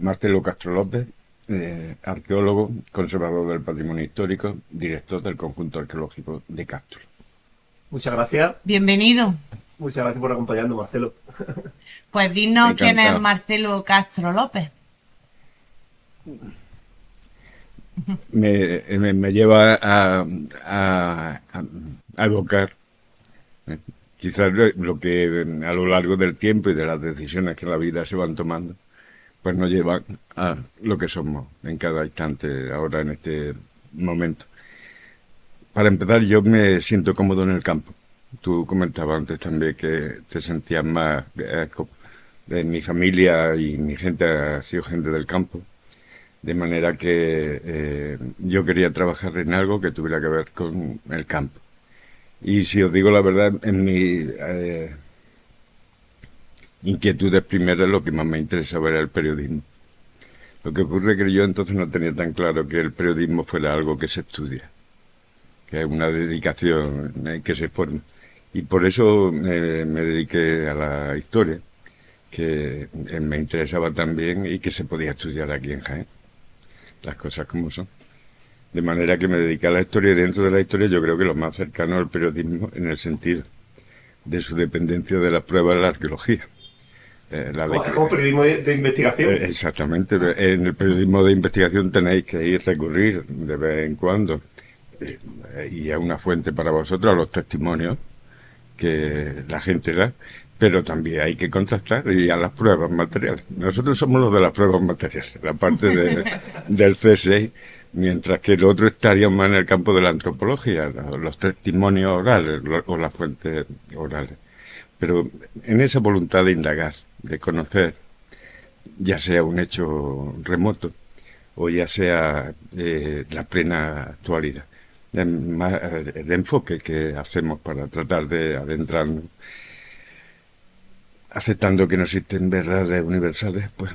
Marcelo Castro López, arqueólogo, conservador del patrimonio histórico, director del conjunto arqueológico de Castro. Muchas gracias. Bienvenido. Muchas gracias por acompañarnos, Marcelo. Pues dinos quién es Encantado. Marcelo Castro López. Me lleva a evocar quizás lo que a lo largo del tiempo y de las decisiones que en la vida se van tomando, pues nos llevan a lo que somos en cada instante, ahora en este momento. Para empezar, yo me siento cómodo en el campo. Tú comentabas antes también que te sentías más... mi familia y mi gente ha sido gente del campo. De manera que yo quería trabajar en algo que tuviera que ver con el campo. Y si os digo la verdad, en mi inquietudes primeras lo que más me interesaba era el periodismo. Lo que ocurre es que yo entonces no tenía tan claro que el periodismo fuera algo que se estudia, que es una dedicación que se forma. Y por eso me dediqué a la historia, que me interesaba también y que se podía estudiar aquí en Jaén. Las cosas como son. De manera que me dediqué a la historia y dentro de la historia yo creo que lo más cercano al periodismo en el sentido de su dependencia de las pruebas de la arqueología. Es como periodismo de investigación. Exactamente. En el periodismo de investigación tenéis que ir recurrir de vez en cuando y a una fuente para vosotros, a los testimonios que la gente da, pero también hay que contrastar y a las pruebas materiales. Nosotros somos los de las pruebas materiales, la parte del C6, mientras que el otro estaría más en el campo de la antropología, los testimonios orales o las fuentes orales. Pero en esa voluntad de indagar, de conocer, ya sea un hecho remoto o ya sea la plena actualidad, el enfoque que hacemos para tratar de adentrarnos, aceptando que no existen verdades universales, pues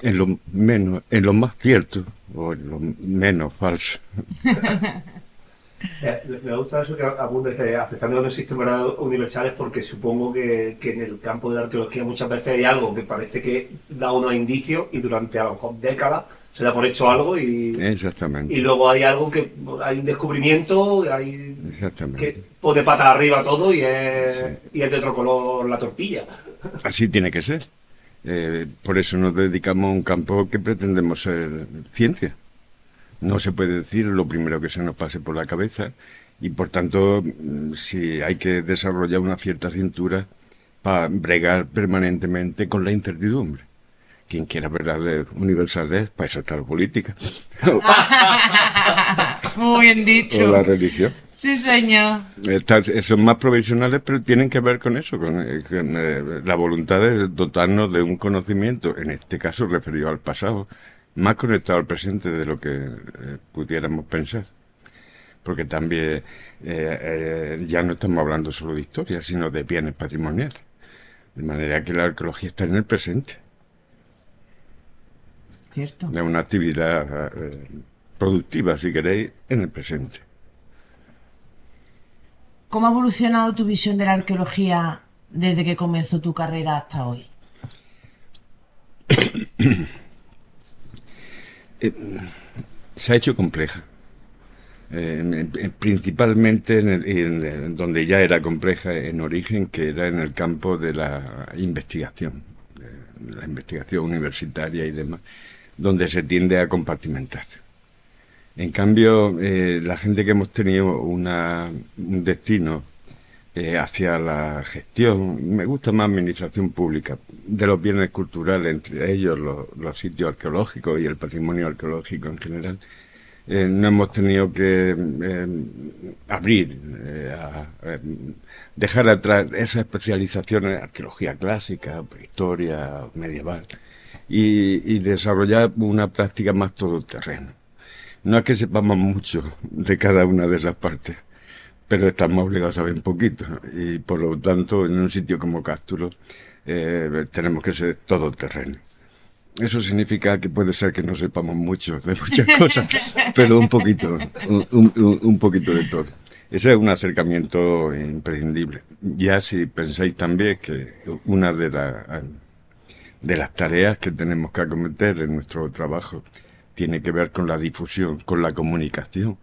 en lo menos, en lo más cierto o en lo menos falso. Me gusta eso que abundes aceptando que no existen verdades universales, porque supongo que en el campo de la arqueología muchas veces hay algo que parece que da unos indicios y durante a lo mejor décadas se da por hecho algo Exactamente. y luego hay algo que hay un descubrimiento, hay Exactamente. que pone patas arriba todo Sí. y es de otro color la tortilla. Así tiene que ser. Por eso nos dedicamos a un campo que pretendemos ser ciencia. No se puede decir lo primero que se nos pase por la cabeza y por tanto si hay que desarrollar una cierta cintura para bregar permanentemente con la incertidumbre. Quien quiera verdades universales, para eso está la política Muy bien o dicho. la religión. Sí, señor. Son más provisionales, pero tienen que ver con eso, con la voluntad de dotarnos de un conocimiento, en este caso referido al pasado, más conectado al presente de lo que pudiéramos pensar. Porque también ya no estamos hablando solo de historia, sino de bienes patrimoniales. De manera que la arqueología está en el presente. Cierto. Es una actividad productiva, si queréis, en el presente. ¿Cómo ha evolucionado tu visión de la arqueología desde que comenzó tu carrera hasta hoy? Se ha hecho compleja. Principalmente donde ya era compleja en origen, que era en el campo de la investigación universitaria y demás, donde se tiende a compartimentar. En cambio, la gente que hemos tenido un destino hacia la gestión, me gusta más administración pública, de los bienes culturales, entre ellos los sitios arqueológicos y el patrimonio arqueológico en general, no hemos tenido que abrir, dejar atrás esas especializaciones, arqueología clásica, prehistoria, medieval, y desarrollar una práctica más todoterreno. No es que sepamos mucho de cada una de esas partes, pero estamos obligados a saber un poquito, y por lo tanto en un sitio como Cástulo tenemos que ser todoterreno. Eso significa que puede ser que no sepamos mucho de muchas cosas, pero un poquito, un poquito de todo. Ese es un acercamiento imprescindible. Ya si pensáis también que una de de las tareas que tenemos que acometer en nuestro trabajo tiene que ver con la difusión, con la comunicación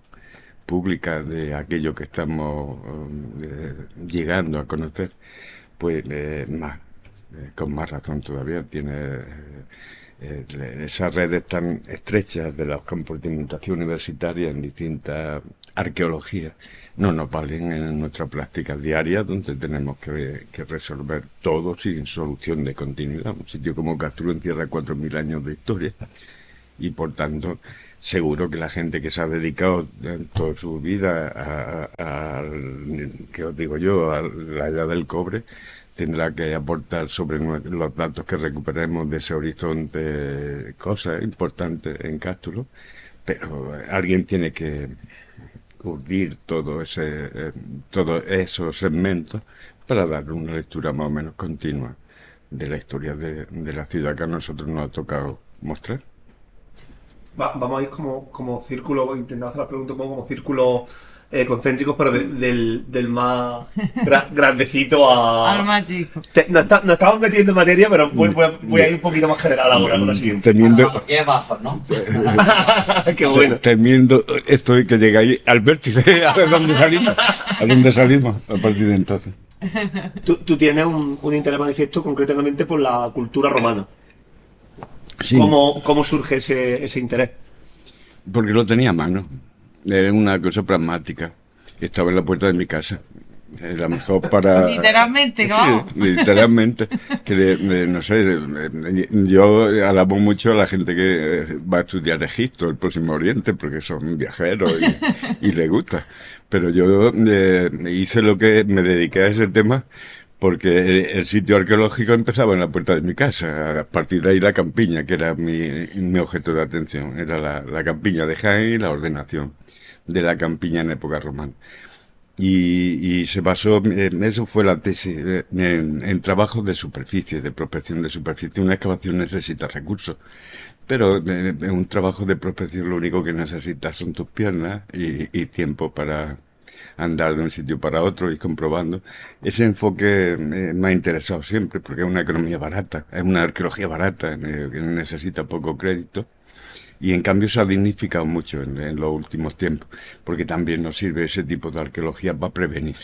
pública de aquello que estamos llegando a conocer, pues con más razón todavía tiene esas redes tan estrechas de la compartimentación universitaria en distintas arqueologías no nos valen en nuestra práctica diaria, donde tenemos que resolver todo sin solución de continuidad. Un sitio como Castro encierra 4.000 años de historia y, por tanto, seguro que la gente que se ha dedicado toda su vida ¿qué os digo yo?, a la edad del cobre, tendrá que aportar sobre los datos que recuperemos de ese horizonte cosas importantes en Cástulo, pero alguien tiene que urdir todos esos segmentos para dar una lectura más o menos continua de la historia de la ciudad que a nosotros nos ha tocado mostrar. Vamos a ir como círculo, intentando hacer la pregunta un poco como círculos concéntricos, pero del más grandecito al más chico. Nos estamos metiendo en materia, pero voy a ir un poquito más general ahora con la siguiente. Qué bajos, ¿no? Qué bueno. Temiendo esto de que llegáis al vértice, a ver dónde salimos. ¿A dónde salimos a partir de entonces? Tú tienes un interés manifiesto concretamente por la cultura romana. Sí. ¿Cómo surge ese interés? Porque lo tenía a mano. Era una cosa pragmática. Estaba en la puerta de mi casa. Era mejor para... Literalmente, ¿no? Sí, literalmente. No sé, yo alabo mucho a la gente que va a estudiar Egipto, el Próximo Oriente, porque son viajeros y les gusta. Pero yo hice lo que me dediqué a ese tema porque el sitio arqueológico empezaba en la puerta de mi casa. A partir de ahí la campiña, que era mi objeto de atención. Era la campiña de Jaén y la ordenación de la campiña en época romana. Y se basó, eso fue la tesis, en trabajos de superficie, de prospección de superficie. Una excavación necesita recursos, pero en un trabajo de prospección lo único que necesitas son tus piernas y tiempo para andar de un sitio para otro y comprobando. Ese enfoque me ha interesado siempre, porque es una economía barata, es una arqueología barata, que necesita poco crédito. Y en cambio se ha dignificado mucho en los últimos tiempos, porque también nos sirve ese tipo de arqueología para prevenir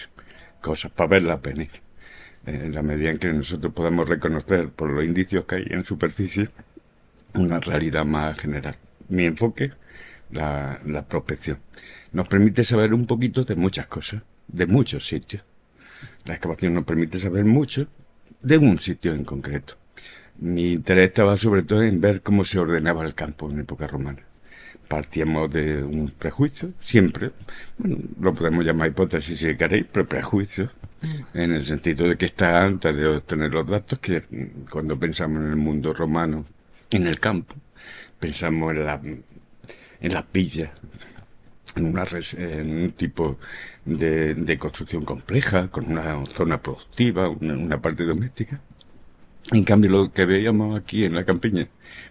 cosas, para verlas venir. En la medida en que nosotros podamos reconocer por los indicios que hay en superficie una realidad más general. Mi enfoque, la prospección, nos permite saber un poquito de muchas cosas, de muchos sitios. La excavación nos permite saber mucho de un sitio en concreto. Mi interés estaba sobre todo en ver cómo se ordenaba el campo en época romana. Partíamos de un prejuicio, siempre, bueno, lo podemos llamar hipótesis si queréis, pero prejuicio, en el sentido de que está antes de obtener los datos, que cuando pensamos en el mundo romano, en el campo, pensamos en las villas, en un tipo de construcción compleja, con una zona productiva, una parte doméstica. En cambio, lo que veíamos aquí en la campiña,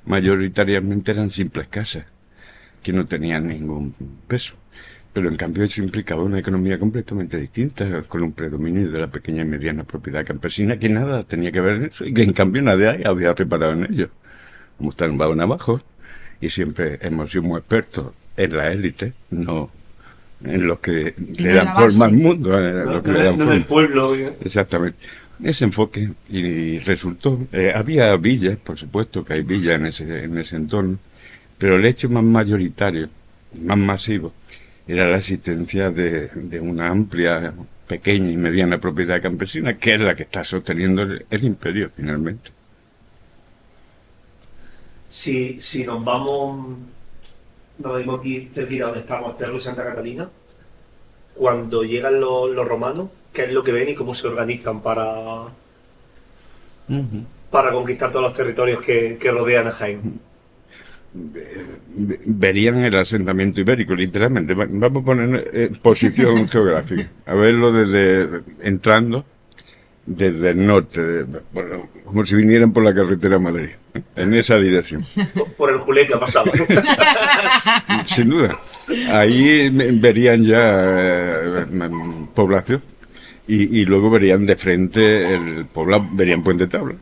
mayoritariamente eran simples casas, que no tenían ningún peso. Pero en cambio eso implicaba una economía completamente distinta, con un predominio de la pequeña y mediana propiedad campesina, que nada tenía que ver en eso, y que en cambio nadie había reparado en ello. Como están abajo, y siempre hemos sido muy expertos en la élite, no en los que le dan forma al mundo, en el pueblo. Exactamente. Ese enfoque, y resultó, había villas, por supuesto que hay villas en ese entorno, pero el hecho más mayoritario, más masivo, era la existencia de una amplia, pequeña y mediana propiedad campesina, que es la que está sosteniendo el imperio finalmente. Si nos vamos aquí cerquita donde estamos, Cerro y Santa Catalina, cuando llegan los romanos, ¿qué es lo que ven y cómo se organizan para conquistar todos los territorios que rodean a Jaén? Verían el asentamiento ibérico, literalmente. Vamos a poner en posición geográfica. A verlo entrando desde el norte, bueno, como si vinieran por la carretera a Madrid, en esa dirección. Por el Juleca pasaba. Sin duda. Ahí verían ya población y luego verían de frente el poblado, verían Puente Tabla.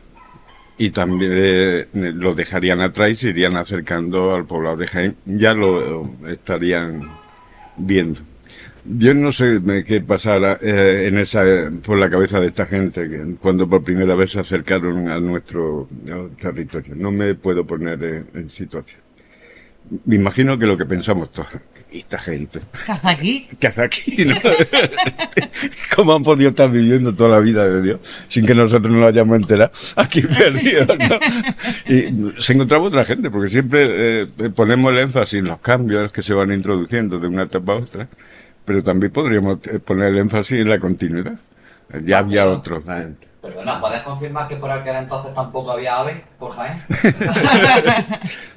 y también lo dejarían atrás y se irían acercando al poblado de Jaén. Ya lo estarían viendo. Yo no sé qué pasara por la cabeza de esta gente cuando por primera vez se acercaron a nuestro territorio. No me puedo poner en situación. Me imagino que lo que pensamos todos, esta gente. ¿Qué hace aquí? ¿Qué hace aquí? ¿No? ¿Cómo han podido estar viviendo toda la vida de Dios sin que nosotros nos lo hayamos enterado? Aquí perdidos, ¿no? Y se encontraba otra gente, porque siempre ponemos el énfasis en los cambios que se van introduciendo de una etapa a otra, pero también podríamos poner el énfasis en la continuidad. Ya había otros. Perdona, ¿puedes confirmar que por aquel entonces tampoco había aves por Jaén?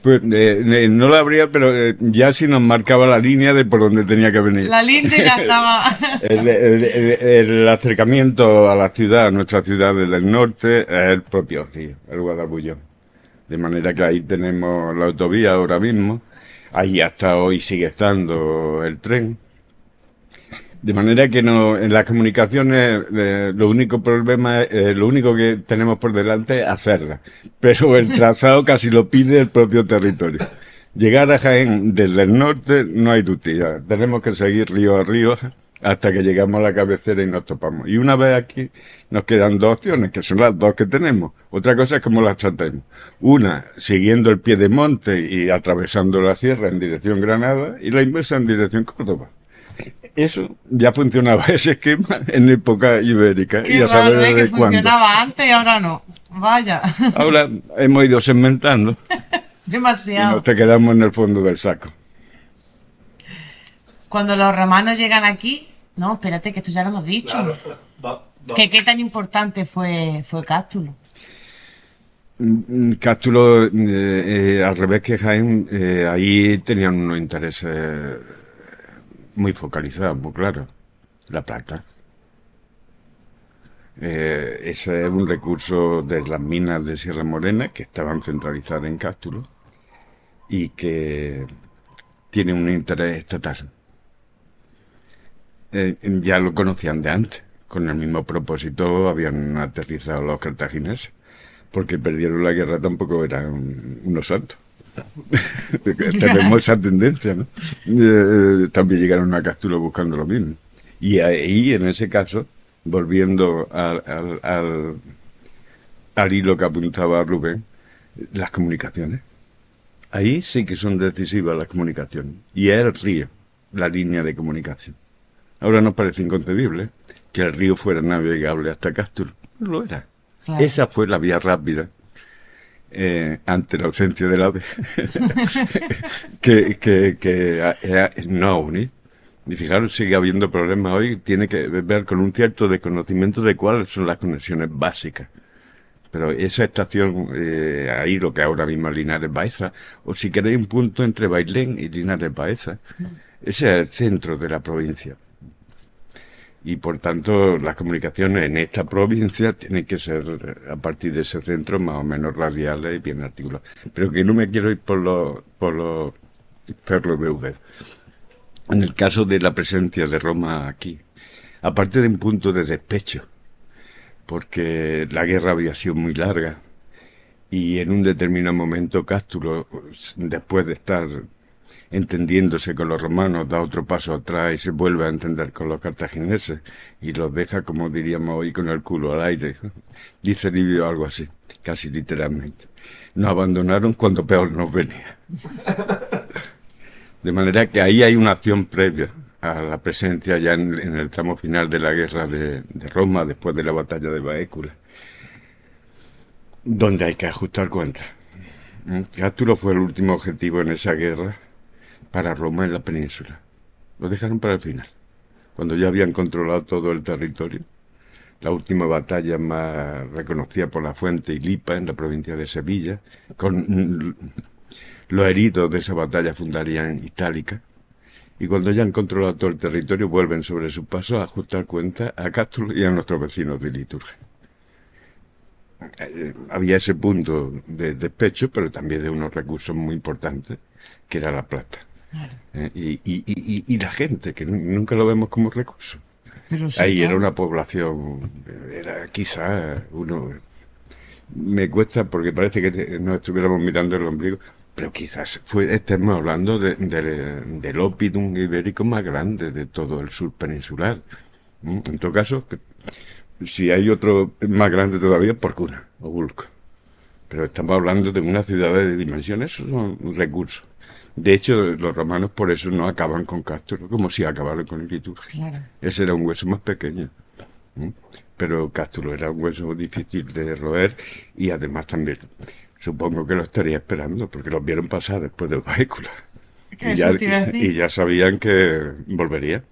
Pues no la habría, pero ya sí nos marcaba la línea de por donde tenía que venir. La linde ya estaba. El acercamiento a la ciudad, a nuestra ciudad del norte, es el propio río, el Guadalullón. De manera que ahí tenemos la autovía ahora mismo, ahí hasta hoy sigue estando el tren. De manera que no, en las comunicaciones lo único problema, lo único que tenemos por delante es hacerlas. Pero el trazado casi lo pide el propio territorio. Llegar a Jaén desde el norte no hay tutía. Tenemos que seguir río a río hasta que llegamos a la cabecera y nos topamos. Y una vez aquí nos quedan dos opciones, que son las dos que tenemos. Otra cosa es cómo las tratemos. Una, siguiendo el pie de monte y atravesando la sierra en dirección Granada, y la inversa en dirección Córdoba. Eso ya funcionaba, ese esquema, en época ibérica. Qué y a saber raro, ¿eh? desde Que cuándo. funcionaba antes y ahora no. Vaya. Ahora hemos ido segmentando y Demasiado. nos te quedamos en el fondo del saco. Cuando los romanos llegan aquí, no, espérate, que esto ya lo hemos dicho. Claro. Que qué tan importante fue Cástulo. Cástulo, al revés que Jaén, ahí tenían unos intereses muy focalizados, muy claros. La plata. Ese es un recurso de las minas de Sierra Morena que estaban centralizadas en Cástulo y que tiene un interés estatal. Ya lo conocían de antes. Con el mismo propósito habían aterrizado los cartagineses. Porque perdieron la guerra tampoco eran unos santos. Tenemos esa tendencia, ¿no? También llegaron a Cástulo buscando lo mismo. Y ahí, en ese caso, volviendo al hilo que apuntaba Rubén, las comunicaciones. Ahí sí que son decisivas las comunicaciones. Y es el río, la línea de comunicación. Ahora nos parece inconcebible que el río fuera navegable hasta Cástulo. No lo era. Claro. Esa fue la vía rápida ante la ausencia del ave que no unir. Y fijaros, sigue habiendo problemas hoy, tiene que ver con un cierto desconocimiento de cuáles son las conexiones básicas. Pero esa estación, ahí lo que ahora mismo es Linares Baeza, o si queréis un punto entre Bailén y Linares Baeza, ese es el centro de la provincia. Y por tanto, las comunicaciones en esta provincia tienen que ser a partir de ese centro más o menos radiales y bien articuladas. Pero que no me quiero ir por los cerros de Úbeda. En el caso de la presencia de Roma aquí, aparte de un punto de despecho, porque la guerra había sido muy larga y en un determinado momento Cástulo, después de estar entendiéndose con los romanos, da otro paso atrás y se vuelve a entender con los cartagineses y los deja, como diríamos hoy, con el culo al aire. Dice Livio algo así, casi literalmente. Nos abandonaron cuando peor nos venía. De manera que ahí hay una acción previa a la presencia ya en el tramo final de la guerra de Roma, después de la batalla de Baécula, donde hay que ajustar cuentas. Cástulo fue el último objetivo en esa guerra para Roma en la península. Lo dejaron para el final, cuando ya habían controlado todo el territorio. La última batalla más reconocida por la Fuente y Lipa en la provincia de Sevilla, con los heridos de esa batalla fundarían Itálica. Y cuando ya han controlado todo el territorio, vuelven sobre sus pasos a ajustar cuentas a Cástulo y a nuestros vecinos de Liturgia. Había ese punto de despecho, pero también de unos recursos muy importantes, que era la plata. Claro. Y la gente, que nunca lo vemos como recurso. Pero sí, Ahí claro. era una población, era quizás uno me cuesta porque parece que nos estuviéramos mirando el ombligo, pero quizás estemos hablando del Oppidum ibérico más grande de todo el sur peninsular. En todo caso, si hay otro más grande todavía, Porcuna o Bulco. Pero estamos hablando de una ciudad de dimensiones, esos son recursos. De hecho, los romanos por eso no acaban con Cástulo, como si acabaran con el liturgia. Claro. Ese era un hueso más pequeño. Pero Cástulo era un hueso difícil de roer y además también supongo que lo estaría esperando porque los vieron pasar después del vehículo. Y ya sabían que volvería.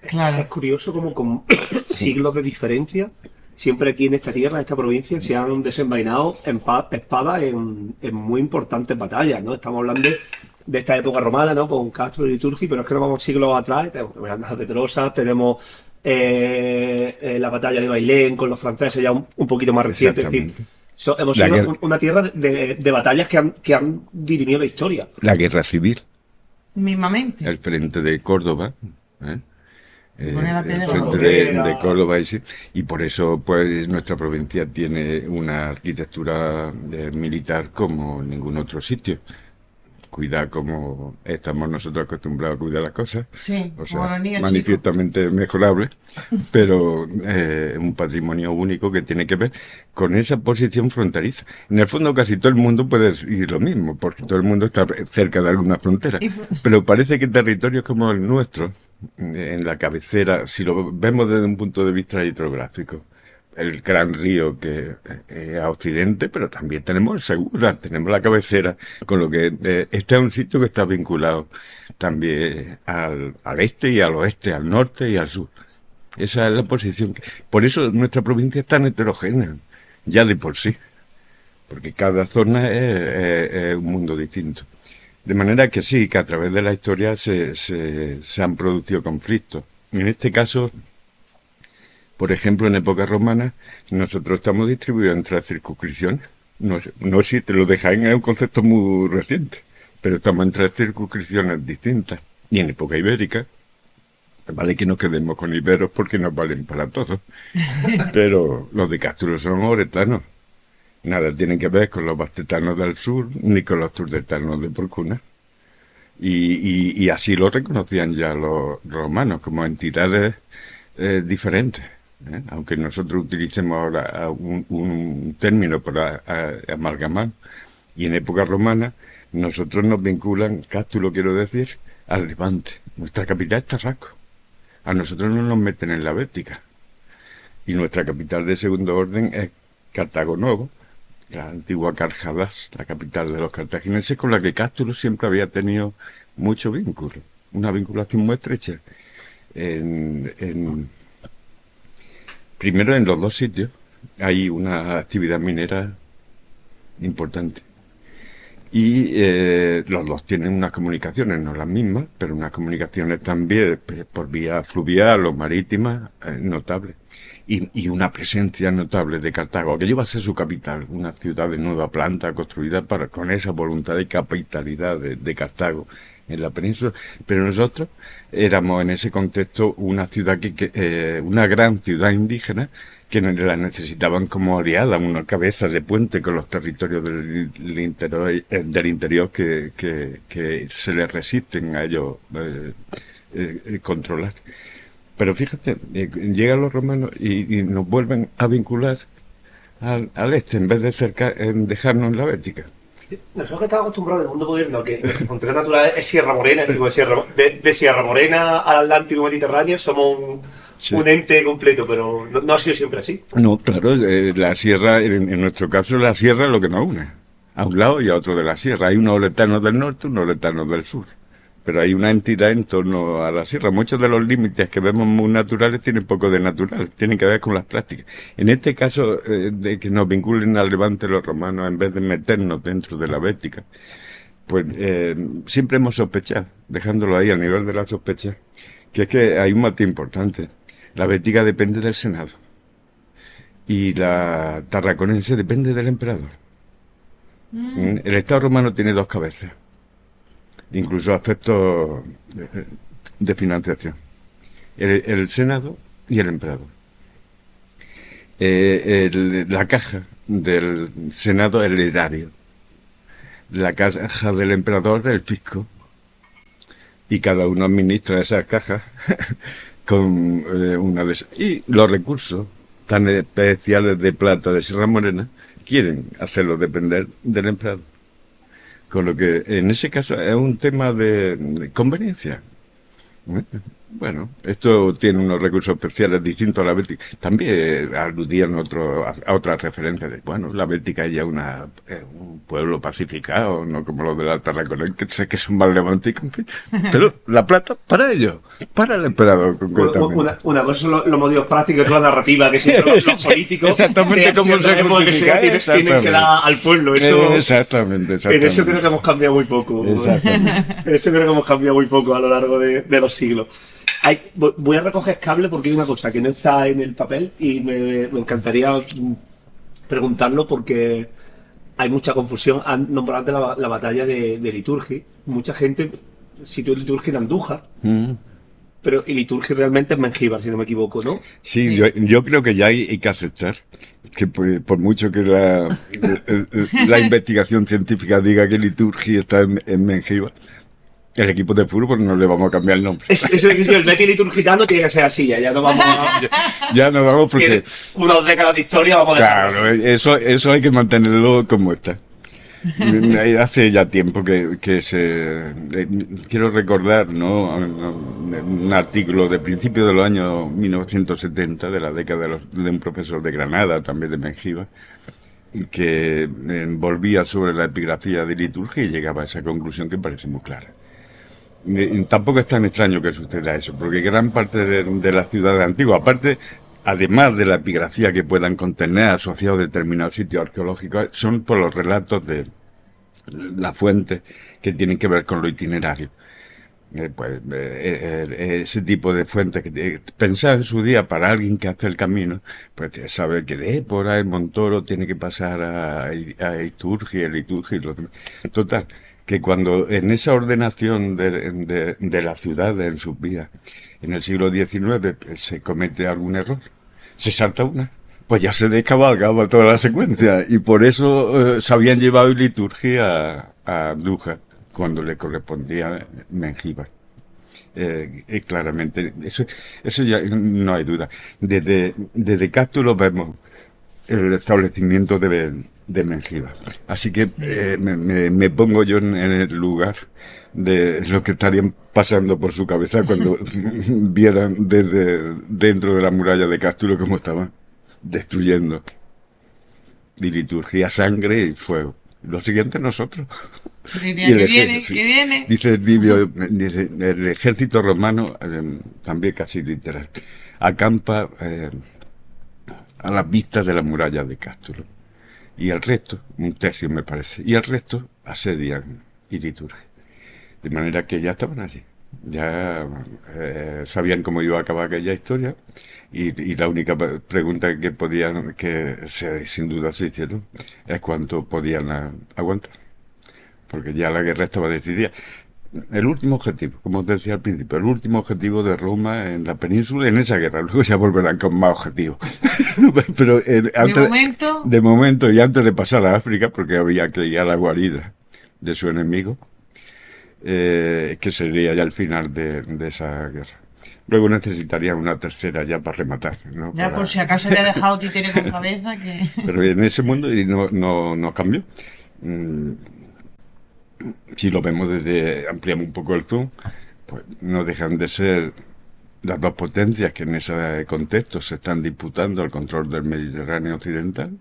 Claro. Es curioso como con siglos de diferencia, siempre aquí en esta tierra, en esta provincia, se han desenvainado espadas en muy importantes batallas, ¿no? Estamos hablando de esta época romana, ¿no? Con Castro y Liturgi, pero es que nos vamos siglos atrás, tenemos Miranda de Trosas, tenemos la batalla de Bailén con los franceses ya un poquito más reciente. Es decir, hemos sido una tierra de batallas que han dirimido la historia. La guerra civil. Mismamente. El frente de Córdoba, el Piedra frente de Córdoba y por eso pues nuestra provincia tiene una arquitectura militar como ningún otro sitio. Cuida como estamos nosotros acostumbrados a cuidar las cosas, Sí, o como sea, los niños manifiestamente mejorable, pero es un patrimonio único que tiene que ver con esa posición fronteriza. En el fondo casi todo el mundo puede decir lo mismo, porque todo el mundo está cerca de alguna frontera, pero parece que territorios como el nuestro, en la cabecera, si lo vemos desde un punto de vista hidrográfico, el gran río que es a occidente, pero también tenemos el Segura, tenemos la cabecera, con lo que este es un sitio que está vinculado también al este y al oeste, al norte y al sur. Esa es la posición. Por eso nuestra provincia es tan heterogénea, ya de por sí, porque cada zona es un mundo distinto. De manera que sí, que a través de la historia se han producido conflictos. En este caso, por ejemplo, en época romana, nosotros estamos distribuidos en 3 circunscripciones. No existe, lo de Jaén es un concepto muy reciente, pero estamos en 3 circunscripciones distintas. Y en época ibérica, vale que nos quedemos con iberos porque nos valen para todos, pero los de Cástulo son oretanos. Nada tienen que ver con los bastetanos del sur, ni con los turdetanos de Porcuna. Y así lo reconocían ya los romanos como entidades diferentes. Aunque nosotros utilicemos ahora un término para amalgamar, y en época romana nosotros nos vinculan, Cástulo quiero decir, al Levante. Nuestra capital es Tarraco. A nosotros no nos meten en la Bética. Y nuestra capital de segundo orden es Cartago Nuevo, la antigua Carjadas, la capital de los cartagineses, con la que Cástulo siempre había tenido mucho vínculo, una vinculación muy estrecha. Primero, en los 2 sitios hay una actividad minera importante. Y los 2 tienen unas comunicaciones, no las mismas, pero unas comunicaciones también por vía fluvial o marítima notables. Y una presencia notable de Cartago. Aquello va a ser su capital, una ciudad de nueva planta construida con esa voluntad de capitalidad de Cartago en la península, pero nosotros éramos en ese contexto una ciudad una gran ciudad indígena que la necesitaban como aliada, una cabeza de puente con los territorios del interior que se les resisten a ellos controlar. Pero fíjate, llegan los romanos y nos vuelven a vincular al este en vez de dejarnos en la Bética. Nosotros que estamos acostumbrados del mundo moderno, que nuestra frontera natural es Sierra Morena, es decir, de Sierra Morena al Atlántico Mediterráneo somos un ente completo, pero no ha sido siempre así. No, claro, la sierra, en nuestro caso, la sierra es lo que nos une, a un lado y a otro de la sierra. Hay unos oletanos del norte, unos oletanos del sur, pero hay una entidad en torno a la sierra. Muchos de los límites que vemos muy naturales tienen poco de natural, tienen que ver con las prácticas. En este caso, de que nos vinculen al Levante los romanos en vez de meternos dentro de la Bética, pues siempre hemos sospechado, dejándolo ahí al nivel de la sospecha, que es que hay un matiz importante. La Bética depende del Senado y la tarraconense depende del emperador. El Estado romano tiene 2 cabezas, incluso aspectos de financiación: el Senado y el emperador. La caja del Senado el erario, la caja del emperador el fisco, y cada uno administra esas cajas con una de esas. Y los recursos tan especiales de plata de Sierra Morena quieren hacerlo depender del emperador. Con lo que en ese caso es un tema de conveniencia. Bueno, esto tiene unos recursos especiales distintos a la Béltica. También aludían a otras referencias de, bueno, la Béltica ya es un pueblo pacificado, no como los de la Tarraconense, que sé que son más levánticos, en fin. Pero la plata para ellos, para el emperador concretamente. Una cosa son los motivos prácticos, otra la narrativa, que siempre los políticos exactamente cómo se justifica, tienen que dar al pueblo. Eso, exactamente. En eso creo que hemos cambiado muy poco. En eso creo que hemos cambiado muy poco a lo largo de los siglos. Voy a recoger cable porque hay una cosa que no está en el papel y me encantaría preguntarlo porque hay mucha confusión. Han nombrado antes la batalla de Liturgi. Mucha gente sitúa Liturgi en Andújar, pero y Liturgi realmente es Mengíbar, si no me equivoco, ¿no? Sí. Yo creo que ya hay que aceptar que por mucho que la investigación científica diga que Liturgi está en Mengíbar, el equipo de fútbol no le vamos a cambiar el nombre. El Betis liturgitano tiene que ser así, ya no vamos a... Ya no vamos porque... Unas décadas de historia vamos a dejar. Claro, eso hay que mantenerlo como está. Hace ya tiempo que se... quiero recordar, ¿no? Un artículo de principios de los años 1970, de la década de un profesor de Granada, también de Mengíbar, que volvía sobre la epigrafía de liturgia y llegaba a esa conclusión que parece muy clara. Tampoco es tan extraño que suceda eso, porque gran parte de las ciudades antiguas, además de la epigrafía que puedan contener asociados a determinados sitios arqueológicos, son por los relatos de la fuente que tienen que ver con lo itinerario. Ese tipo de fuentes que pensar en su día para alguien que hace el camino, pues sabe que de por ahí Montoro tiene que pasar a Iturgia, Liturgia y lo demás. Total, que cuando en esa ordenación de las ciudades en sus vías, en el siglo XIX, se comete algún error, se salta una, pues ya se descabalgaba toda la secuencia, y por eso se habían llevado liturgia a Andújar, cuando le correspondía Mengíbar. Claramente, eso ya no hay duda. Desde Cástulo vemos el establecimiento de Mengíbar. Así que me pongo yo en el lugar de lo que estarían pasando por su cabeza cuando vieran desde dentro de la muralla de Cástulo cómo estaban destruyendo. Y liturgia, sangre y fuego. Lo siguiente nosotros. Viene. Dice Livio, el ejército romano, también casi literal, acampa a las vistas de la muralla de Cástulo. Y el resto, un tercio me parece, y el resto asedian y liturgia. De manera que ya estaban allí. Ya sabían cómo iba a acabar aquella historia y la única pregunta que sin duda se hicieron es cuánto podían aguantar, porque ya la guerra estaba decidida. El último objetivo, como os decía al principio, el último objetivo de Roma en la península, en esa guerra, luego ya volverán con más objetivos. Pero de momento y antes de pasar a África, porque había que ir a la guarida de su enemigo, que sería ya el final de esa guerra. Luego necesitaría una tercera ya para rematar, ¿no? Ya por si acaso le ha dejado títere con cabeza que... Pero en ese mundo y no cambió. Si lo vemos ampliamos un poco el zoom, pues no dejan de ser las dos potencias que en ese contexto se están disputando el control del Mediterráneo occidental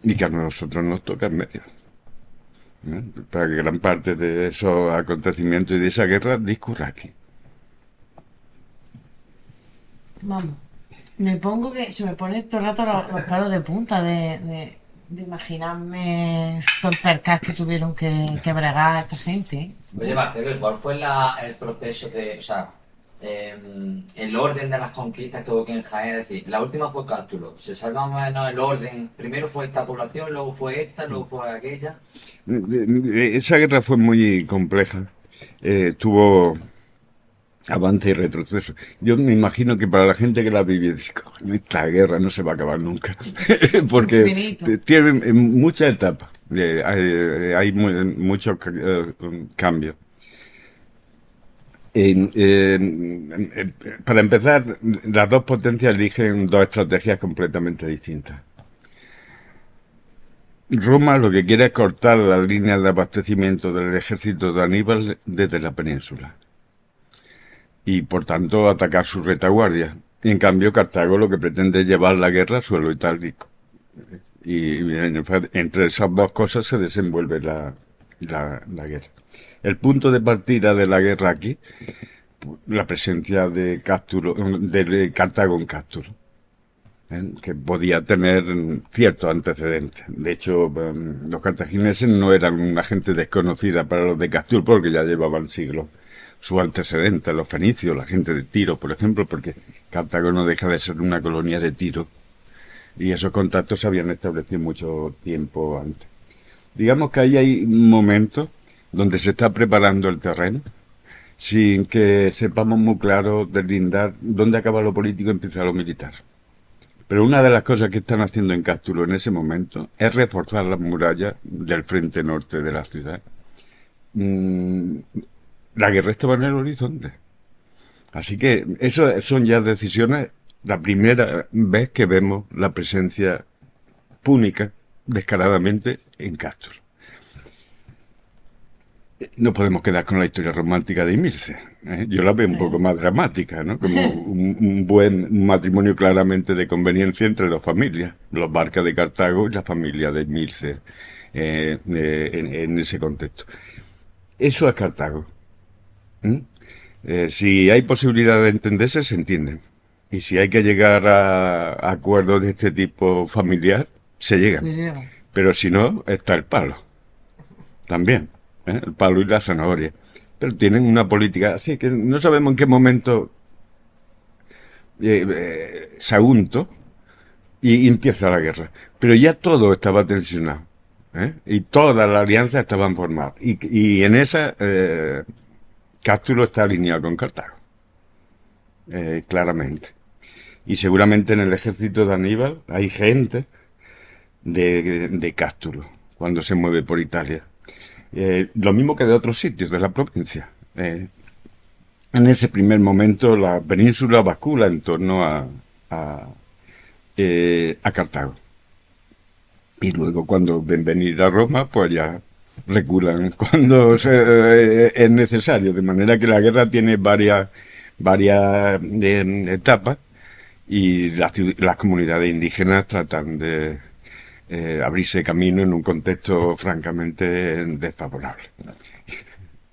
y que a nosotros nos toca en medio. Para que gran parte de esos acontecimientos y de esa guerra discurra aquí. Vamos, me pongo que se me pone todo el rato los pelos de punta de imaginarme todo el percaz que tuvieron que bregar esta gente. Oye, Marcelo, ¿cuál fue el proceso o sea, el orden de las conquistas que hubo aquí en Jaén? Es decir, la última fue Cástulo. ¿Se sabe más o menos el orden? Primero fue esta población, luego fue esta, luego fue aquella. Esa guerra fue muy compleja. Tuvo avance y retroceso. Yo me imagino que para la gente que la vive, dice, "Coño, esta guerra no se va a acabar nunca", porque Infinito. tienen muchas etapas, hay muchos cambios. Para empezar, las dos potencias eligen dos estrategias completamente distintas. Roma lo que quiere es cortar las líneas de abastecimiento del ejército de Aníbal desde la península y por tanto atacar su retaguardia. Y en cambio Cartago lo que pretende es llevar la guerra a suelo itálico. Y entre esas dos cosas se desenvuelve la guerra. El punto de partida de la guerra aquí, la presencia de Cartago en Cástulo, que podía tener ciertos antecedentes. De hecho, los cartagineses no eran una gente desconocida para los de Cástulo porque ya llevaban siglos sus antecedentes, los fenicios, la gente de Tiro, por ejemplo, porque Cartago no deja de ser una colonia de Tiro y esos contactos se habían establecido mucho tiempo antes. Digamos que ahí hay momentos donde se está preparando el terreno sin que sepamos muy claro deslindar dónde acaba lo político y empieza lo militar. Pero una de las cosas que están haciendo en Cástulo en ese momento es reforzar las murallas del frente norte de la ciudad. La guerra estaba en el horizonte. Así que eso son ya decisiones, la primera vez que vemos la presencia púnica descaradamente en Cástulo. No podemos quedar con la historia romántica de Emilce. Yo la veo un poco más dramática, ¿no? Como un buen matrimonio claramente de conveniencia entre dos familias, los Barca de Cartago y la familia de Emilce, en ese contexto. Eso es Cartago. Si hay posibilidad de entenderse, se entienden. Y si hay que llegar a acuerdos de este tipo familiar, se llegan. Sí, sí. Pero si no, está el palo. También. El palo y la zanahoria. Pero tienen una política así que no sabemos en qué momento Sagunto y empieza la guerra. Pero ya todo estaba tensionado. Y todas las alianzas estaban formadas. Y en esa Cástulo está alineado con Cartago. Claramente. Y seguramente en el ejército de Aníbal hay gente de Cástulo cuando se mueve por Italia. Lo mismo que de otros sitios de la provincia. En ese primer momento la península bascula en torno a Cartago. Y luego cuando ven venir a Roma, pues ya reculan cuando es necesario. De manera que la guerra tiene varias etapas y las comunidades indígenas tratan de abrirse camino en un contexto francamente desfavorable.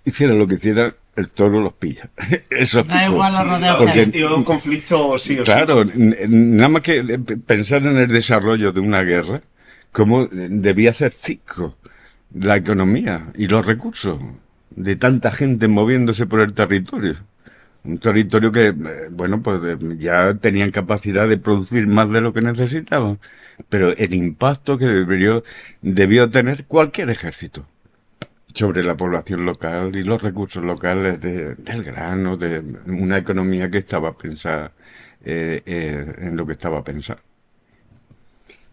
Hicieran lo que hicieran, el toro los pilla. Eso es Da fijo. igual los rodeos Porque- que hay. Y un conflicto sí o sí. Claro, nada más que pensar en el desarrollo de una guerra, cómo debía ser ciclo la economía y los recursos de tanta gente moviéndose por el territorio. Un territorio que, bueno, pues ya tenían capacidad de producir más de lo que necesitaban, pero el impacto que debió tener cualquier ejército sobre la población local y los recursos locales del grano, de una economía que estaba pensada en lo que estaba pensado.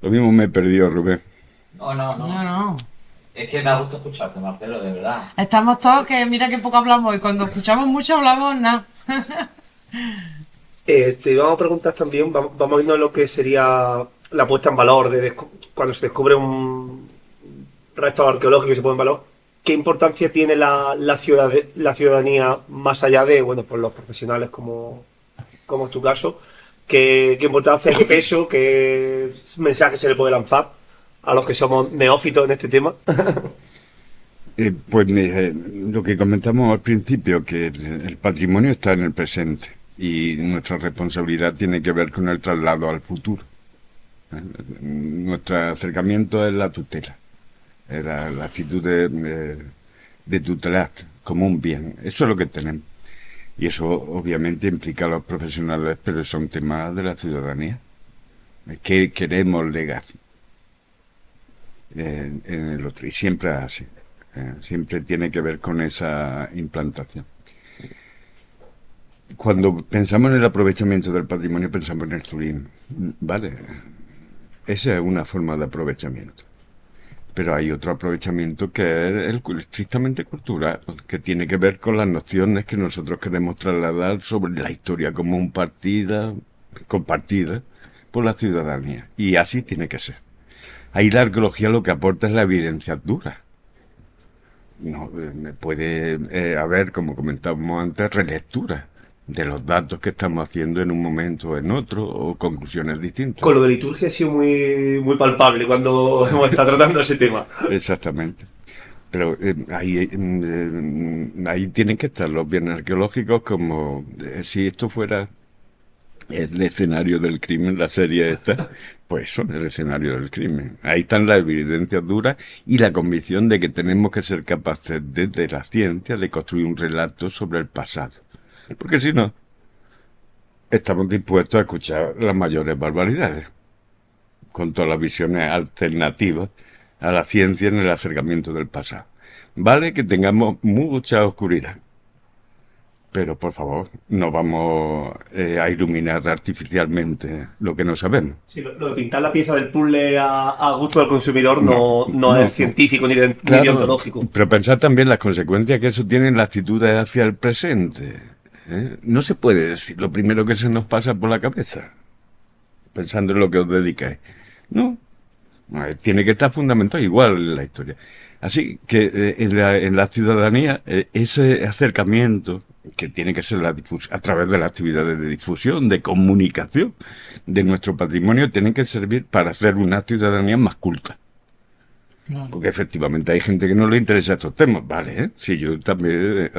Lo mismo me perdió, Rubén. No, no, no. No, no. Es que da gusto escucharte, Marcelo, de verdad. Estamos todos que mira que poco hablamos y cuando escuchamos mucho hablamos nada. Te vamos a preguntar también, vamos a irnos a lo que sería la puesta en valor de cuando se descubre un resto arqueológico y se pone en valor. ¿Qué importancia tiene la ciudadanía más allá de, bueno, pues los profesionales como es tu caso? ¿Qué importancia, qué peso, qué mensaje se le puede lanzar a los que somos neófitos en este tema? Pues lo que comentamos al principio, que el patrimonio está en el presente y nuestra responsabilidad tiene que ver con el traslado al futuro. Nuestro acercamiento es la tutela, la actitud de tutelar como un bien. Eso es lo que tenemos. Y eso obviamente implica a los profesionales, pero son temas de la ciudadanía. ¿Qué queremos legar en el otro? Y siempre es así. Siempre tiene que ver con esa implantación. Cuando pensamos en el aprovechamiento del patrimonio, pensamos en el turismo, ¿vale? Esa es una forma de aprovechamiento. Pero hay otro aprovechamiento que es el estrictamente cultural, que tiene que ver con las nociones que nosotros queremos trasladar sobre la historia común compartida por la ciudadanía. Y así tiene que ser. Ahí la arqueología lo que aporta es la evidencia dura. No, puede haber, como comentábamos antes, relecturas de los datos que estamos haciendo en un momento o en otro, o conclusiones distintas. Con lo de liturgia ha sido muy palpable cuando hemos estado tratando ese tema. Exactamente. Pero ahí tienen que estar los bienes arqueológicos como si esto fuera el escenario del crimen, la serie esta, pues son el escenario del crimen. Ahí están las evidencias duras y la convicción de que tenemos que ser capaces desde la ciencia de construir un relato sobre el pasado. Porque si no, estamos dispuestos a escuchar las mayores barbaridades, con todas las visiones alternativas a la ciencia en el acercamiento del pasado. Vale que tengamos mucha oscuridad, pero por favor, no vamos a iluminar artificialmente lo que no sabemos. Sí, lo de pintar la pieza del puzzle a gusto del consumidor no es científico ni deontológico. Pero pensar también las consecuencias que eso tiene en la actitud hacia el presente. No se puede decir lo primero que se nos pasa por la cabeza, pensando en lo que os dedicáis. No, tiene que estar fundamentado igual en la historia. Así que en la ciudadanía, ese acercamiento, que tiene que ser a través de las actividades de difusión, de comunicación de nuestro patrimonio, tienen que servir para hacer una ciudadanía más culta. Porque efectivamente hay gente que no le interesa estos temas, vale, si yo también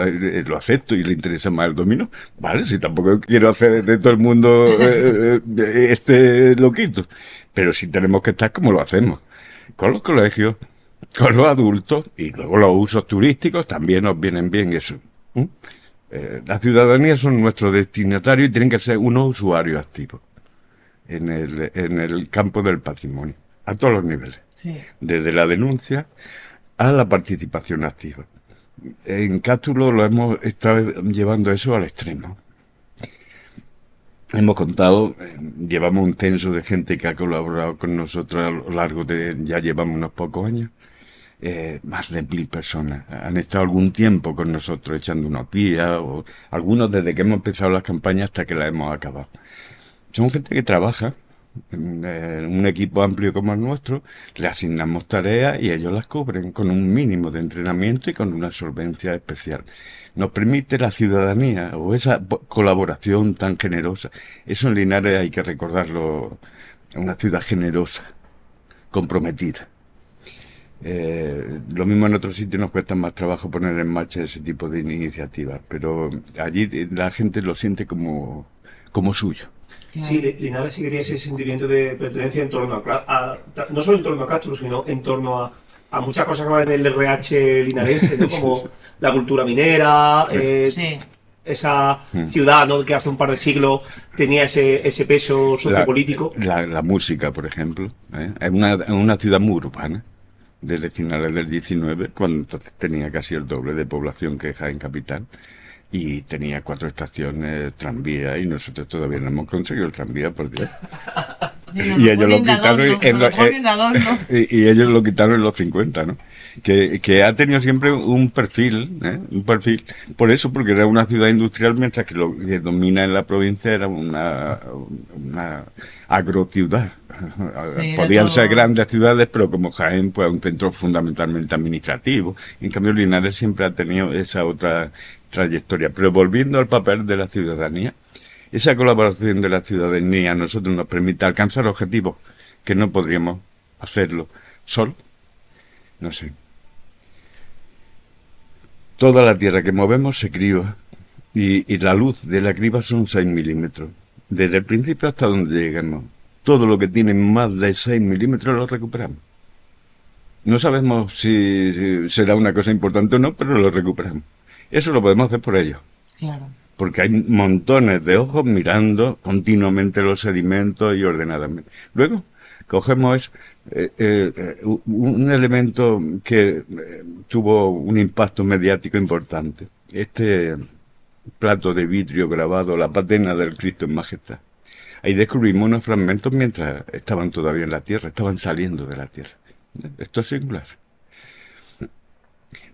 lo acepto y le interesa más el dominó, vale, si tampoco quiero hacer de todo el mundo este loquito, pero sí tenemos que estar como lo hacemos, con los colegios, con los adultos y luego los usos turísticos también nos vienen bien eso. La ciudadanía son nuestros destinatarios y tienen que ser unos usuarios activos en el campo del patrimonio, a todos los niveles. Sí. Desde la denuncia a la participación activa. En Cástulo lo hemos estado llevando eso al extremo. Hemos contado, llevamos un censo de gente que ha colaborado con nosotros a lo largo de, ya llevamos unos pocos años, más de 1000 personas. Han estado algún tiempo con nosotros echando unos días, o algunos desde que hemos empezado las campañas hasta que las hemos acabado. Son gente que trabaja. Un equipo amplio como el nuestro, le asignamos tareas y ellos las cubren con un mínimo de entrenamiento y con una solvencia especial. Nos permite la ciudadanía o esa colaboración tan generosa. Eso en Linares hay que recordarlo, una ciudad generosa, comprometida. Lo mismo en otros sitios nos cuesta más trabajo poner en marcha ese tipo de iniciativas, pero allí la gente lo siente como suyo. Sí, Linares sí que tiene ese sentimiento de pertenencia en torno no solo en torno a Cástulo, sino en torno a muchas cosas que van en el RH linarense, ¿no? Como la cultura minera, esa ciudad, ¿no? Que hace un par de siglos tenía ese peso sociopolítico. La música, por ejemplo, es una ciudad muy urbana, desde finales del 19, cuando entonces tenía casi el doble de población que Jaén Capital. Y tenía 4 estaciones, tranvía, y nosotros todavía no hemos conseguido el tranvía, por Dios. Y ellos lo quitaron y ellos lo quitaron en los 50, ¿no? Que ha tenido siempre un perfil, por eso, porque era una ciudad industrial, mientras que lo que domina en la provincia era una agrociudad. Sí, podían ser grandes ciudades, pero como Jaén, pues un centro fundamentalmente administrativo. En cambio, Linares siempre ha tenido esa otra trayectoria. Pero volviendo al papel de la ciudadanía, esa colaboración de la ciudadanía a nosotros nos permite alcanzar objetivos que no podríamos hacerlo solo. No sé. Toda la tierra que movemos se criba y la luz de la criba son 6 milímetros. Desde el principio hasta donde lleguemos. Todo lo que tiene más de 6 milímetros lo recuperamos. No sabemos si será una cosa importante o no, pero lo recuperamos. Eso lo podemos hacer por ellos. Claro. Porque hay montones de ojos mirando continuamente los sedimentos y ordenadamente. Luego, cogemos un elemento que tuvo un impacto mediático importante. plato de vidrio grabado la patena del Cristo en Majestad. Ahí descubrimos unos fragmentos mientras estaban todavía en la tierra, estaban saliendo de la tierra. Esto es singular.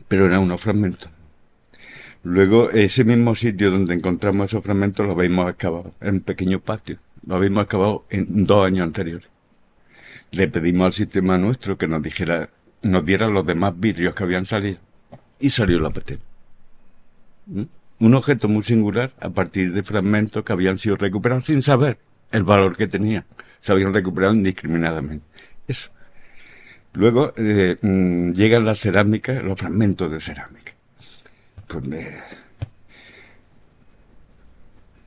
Pero eran unos fragmentos. Luego, ese mismo sitio donde encontramos esos fragmentos lo habíamos excavado, en un pequeño patio. Lo habíamos excavado en 2 años anteriores. Le pedimos al sistema nuestro que nos diera los demás vidrios que habían salido. Y salió la patena. Un objeto muy singular a partir de fragmentos que habían sido recuperados sin saber el valor que tenían. Se habían recuperado indiscriminadamente. Eso. Luego llegan las cerámicas, los fragmentos de cerámica. Pues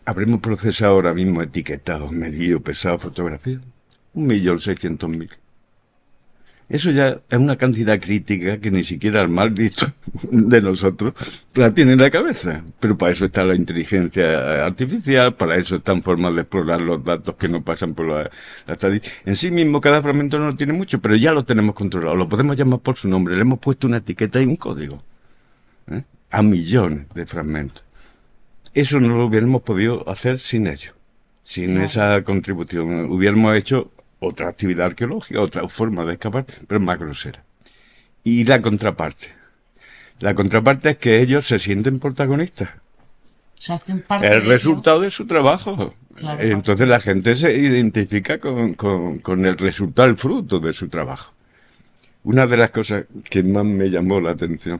habremos procesado ahora mismo etiquetados, medido, pesado, fotografías. 1.600.000. Eso ya es una cantidad crítica que ni siquiera el mal visto de nosotros la tiene en la cabeza. Pero para eso está la inteligencia artificial, para eso están formas de explorar los datos que no pasan por la estadística. En sí mismo cada fragmento no tiene mucho, pero ya lo tenemos controlado. Lo podemos llamar por su nombre. Le hemos puesto una etiqueta y un código. A millones de fragmentos. Eso no lo hubiéramos podido hacer sin ello. Sin esa contribución. Hubiéramos hecho otra actividad arqueológica, otra forma de escapar, pero más grosera. Y la contraparte. La contraparte es que ellos se sienten protagonistas. Se hacen parte El de resultado de su trabajo. Claro. Entonces la gente se identifica con el resultado, el fruto de su trabajo. Una de las cosas que más me llamó la atención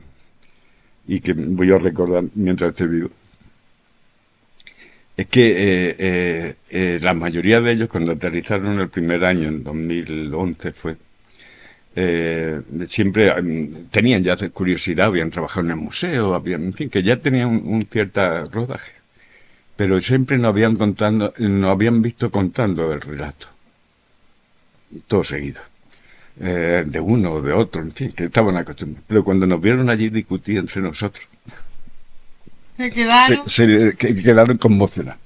y que voy a recordar mientras esté vivo es que la mayoría de ellos, cuando aterrizaron el primer año, en 2011 fue, siempre tenían ya curiosidad, habían trabajado en el museo, en fin, que ya tenían un cierto rodaje. Pero siempre nos habían visto contando el relato. Todo seguido. De uno o de otro, en fin, que estaban acostumbrados. Pero cuando nos vieron allí discutir entre nosotros, Se quedaron. quedaron conmocionados.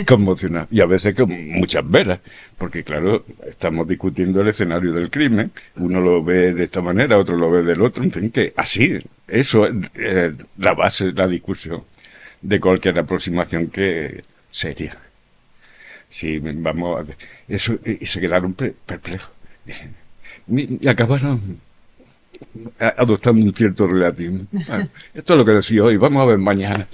Conmocionados. Y a veces con muchas veras. Porque claro, estamos discutiendo el escenario del crimen. Uno lo ve de esta manera, otro lo ve del otro. En fin, que así. Eso es la base de la discusión de cualquier aproximación que seria. Sí, vamos a ver. Eso, y se quedaron perplejos. Y acabaron adoptando un cierto relativismo. Bueno, esto es lo que decía hoy, vamos a ver mañana.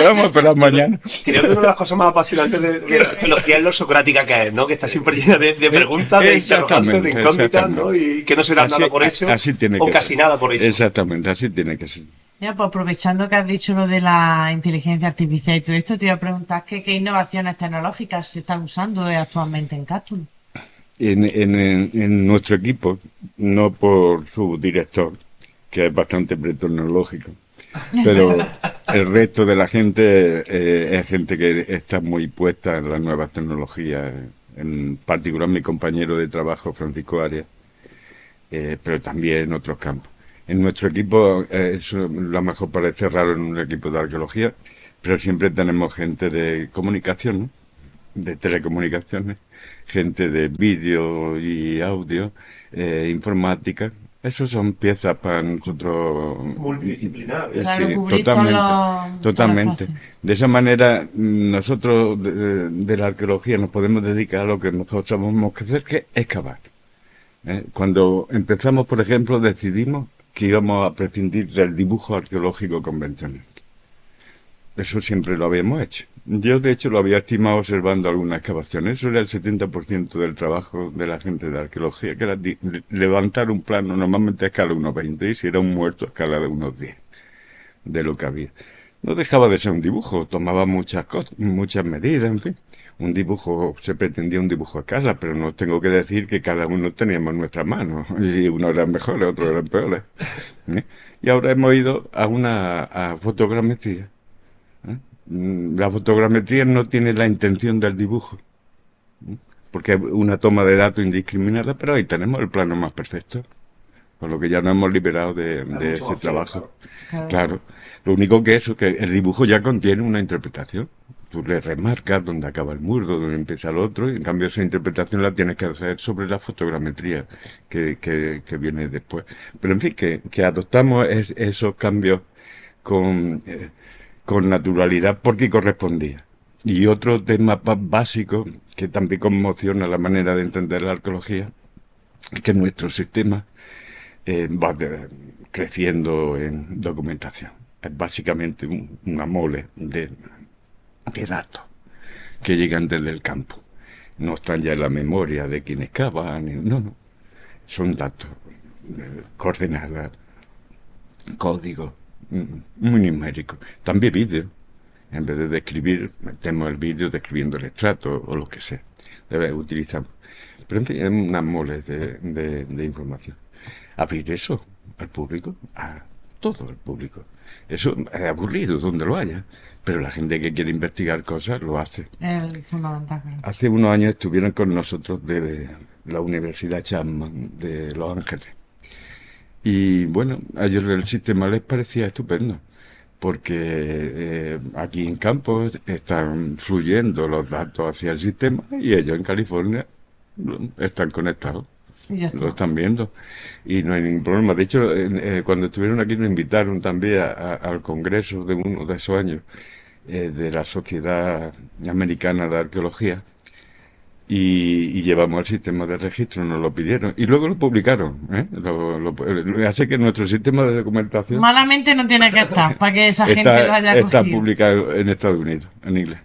Vamos a esperar mañana. Creo que una de las cosas más apasionantes de la arqueología es lo socrática que es, ¿no? Que está siempre llena de preguntas, de interrogantes, de incógnitas, ¿no? Y que no se dan nada por hecho, así tiene o que casi ser. nada por hecho. Exactamente, así tiene que ser. Ya, pues aprovechando que has dicho lo de la inteligencia artificial y todo esto, te iba a preguntar qué innovaciones tecnológicas se están usando actualmente en Cástulo. En nuestro equipo, no por su director, que es bastante pretecnológico, pero el resto de la gente es gente que está muy puesta en las nuevas tecnologías, en particular mi compañero de trabajo, Francisco Arias, pero también en otros campos. En nuestro equipo, eso a lo mejor parece raro en un equipo de arqueología, pero siempre tenemos gente de comunicación, ¿no? De telecomunicaciones, gente de vídeo y audio, informática. Esos son piezas para nosotros. Multidisciplinar. Claro, Sí, cubrir totalmente. todos los espacios. De esa manera, nosotros de la arqueología nos podemos dedicar a lo que nosotros sabemos que hacer, que es excavar. Cuando empezamos, por ejemplo, decidimos que íbamos a prescindir del dibujo arqueológico convencional. Eso siempre lo habíamos hecho. Yo, de hecho, lo había estimado observando algunas excavaciones. Eso era el 70% del trabajo de la gente de arqueología, que era levantar un plano normalmente a escala 1,20 y si era un muerto a escala de 1,10 de lo que había. No dejaba de ser un dibujo, tomaba muchas cosas, muchas medidas, en fin. Un dibujo, se pretendía un dibujo a escala, pero no tengo que decir que cada uno teníamos nuestras manos, y unos eran mejores, otros eran peores. Y ahora hemos ido a fotogrametría. La fotogrametría no tiene la intención del dibujo, porque es una toma de datos indiscriminada, pero ahí tenemos el plano más perfecto, con lo que ya nos hemos liberado de ese trabajo. Claro. Lo único que es que el dibujo ya contiene una interpretación. Tú le remarcas dónde acaba el muro, dónde empieza el otro, y en cambio esa interpretación la tienes que hacer sobre la fotogrametría que viene después. Pero en fin, que adoptamos esos cambios con con naturalidad porque correspondía. Y otro tema básico que también conmociona la manera de entender la arqueología es que nuestro sistema va creciendo en documentación. Es básicamente una mole de datos que llegan desde el campo. No están ya en la memoria de quienes cavan, no. Son datos, coordenadas, códigos, muy numéricos. También vídeos. En vez de describir, metemos el vídeo describiendo el estrato o lo que sea. Utilizamos. Pero en fin, es una mole de información. Abrir eso al público, a todo el público. Eso es aburrido donde lo haya, pero la gente que quiere investigar cosas lo hace. Es fundamental. Hace unos años estuvieron con nosotros de la Universidad Chapman de Los Ángeles. Y bueno, a ellos el sistema les parecía estupendo, porque aquí en campo están fluyendo los datos hacia el sistema y ellos en California están conectados. Lo están viendo y no hay ningún problema. De hecho, cuando estuvieron aquí nos invitaron también al congreso de uno de esos años de la Sociedad Americana de Arqueología y llevamos el sistema de registro, nos lo pidieron y luego lo publicaron. Hace que nuestro sistema de documentación malamente no tiene que estar para que esa gente lo haya cogido. Está publicado en Estados Unidos, en inglés.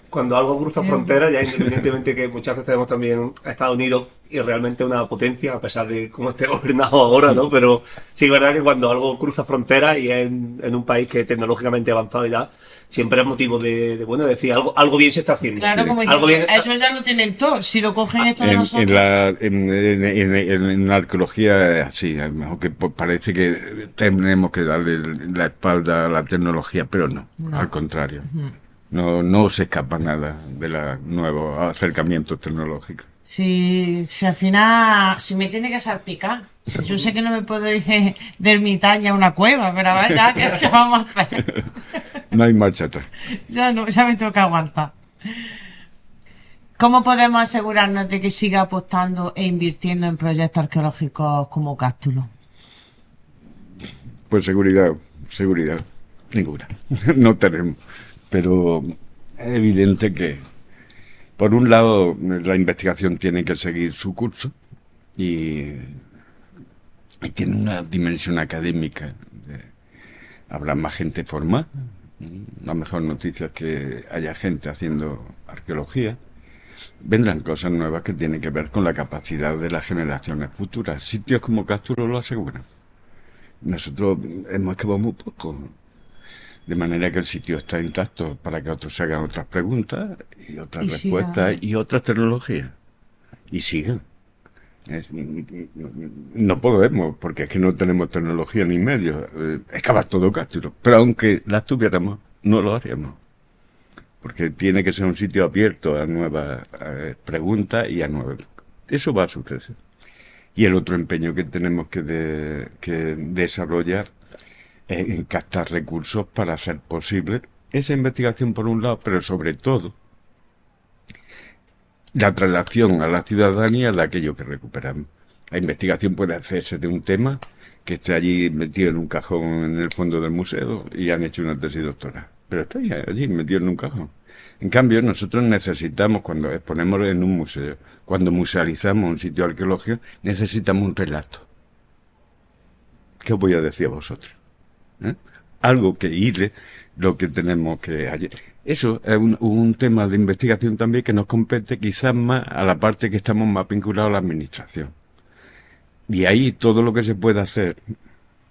Cuando algo cruza fronteras, ya independientemente que muchas veces tenemos también a Estados Unidos y realmente una potencia, a pesar de cómo esté gobernado ahora, ¿no? Pero sí es verdad que cuando algo cruza fronteras y es en un país que es tecnológicamente avanzado ya, siempre es motivo de decir algo bien se está haciendo. Claro, sí. como Algo bien, ellos ya lo tienen todo, si lo cogen esto de nosotros. En la arqueología es así, aunque parece que tenemos que darle la espalda a la tecnología, pero no. Al contrario. No se escapa nada de los nuevos acercamientos tecnológicos. Si al final, si me tiene que salpicar, yo sé que no me puedo ir de ermitaña a una cueva, pero vaya, ¿qué vamos a hacer? No hay marcha atrás. Ya me tengo que aguantar. ¿Cómo podemos asegurarnos de que siga apostando e invirtiendo en proyectos arqueológicos como Cástulo? Pues seguridad, ninguna. No tenemos. Pero es evidente que, por un lado, la investigación tiene que seguir su curso y tiene una dimensión académica. Habrá más gente formada. La mejor noticia es que haya gente haciendo arqueología. Vendrán cosas nuevas que tienen que ver con la capacidad de las generaciones futuras. Sitios como Cástulo lo aseguran. Nosotros hemos acabado muy poco. De manera que el sitio está intacto para que otros se hagan otras preguntas y otras respuestas y otras tecnologías. Y sigan. No podemos, porque es que no tenemos tecnología ni medios. Excavar todo Cástulo. Pero aunque las tuviéramos, no lo haríamos. Porque tiene que ser un sitio abierto a nuevas preguntas y a nuevas... Eso va a suceder. Y el otro empeño que tenemos que desarrollar en captar recursos para hacer posible esa investigación por un lado, pero sobre todo la traslación a la ciudadanía de aquello que recuperamos. La investigación puede hacerse de un tema que esté allí metido en un cajón en el fondo del museo y han hecho una tesis doctoral, pero está allí metido en un cajón. En cambio, nosotros necesitamos, cuando exponemos en un museo, cuando musealizamos un sitio arqueológico, necesitamos un relato. ¿Qué os voy a decir a vosotros? Algo que hile lo que tenemos que hacer. Eso es un tema de investigación también que nos compete quizás más a la parte que estamos más vinculados a la administración. Y ahí todo lo que se puede hacer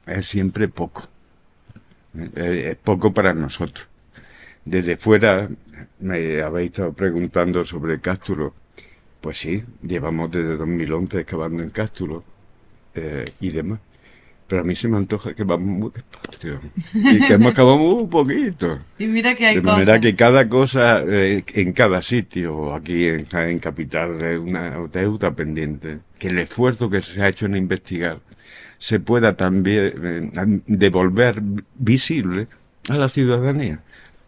es siempre poco. Es poco para nosotros. Desde fuera me habéis estado preguntando sobre Cástulo. Pues sí, llevamos desde 2011 excavando en Cástulo y demás. Pero a mí se me antoja que vamos muy despacio y que hemos acabado muy poquito. Y mira que hay de manera que cada cosa en cada sitio, aquí en Capital, es una deuda pendiente. Que el esfuerzo que se ha hecho en investigar se pueda también devolver visible a la ciudadanía.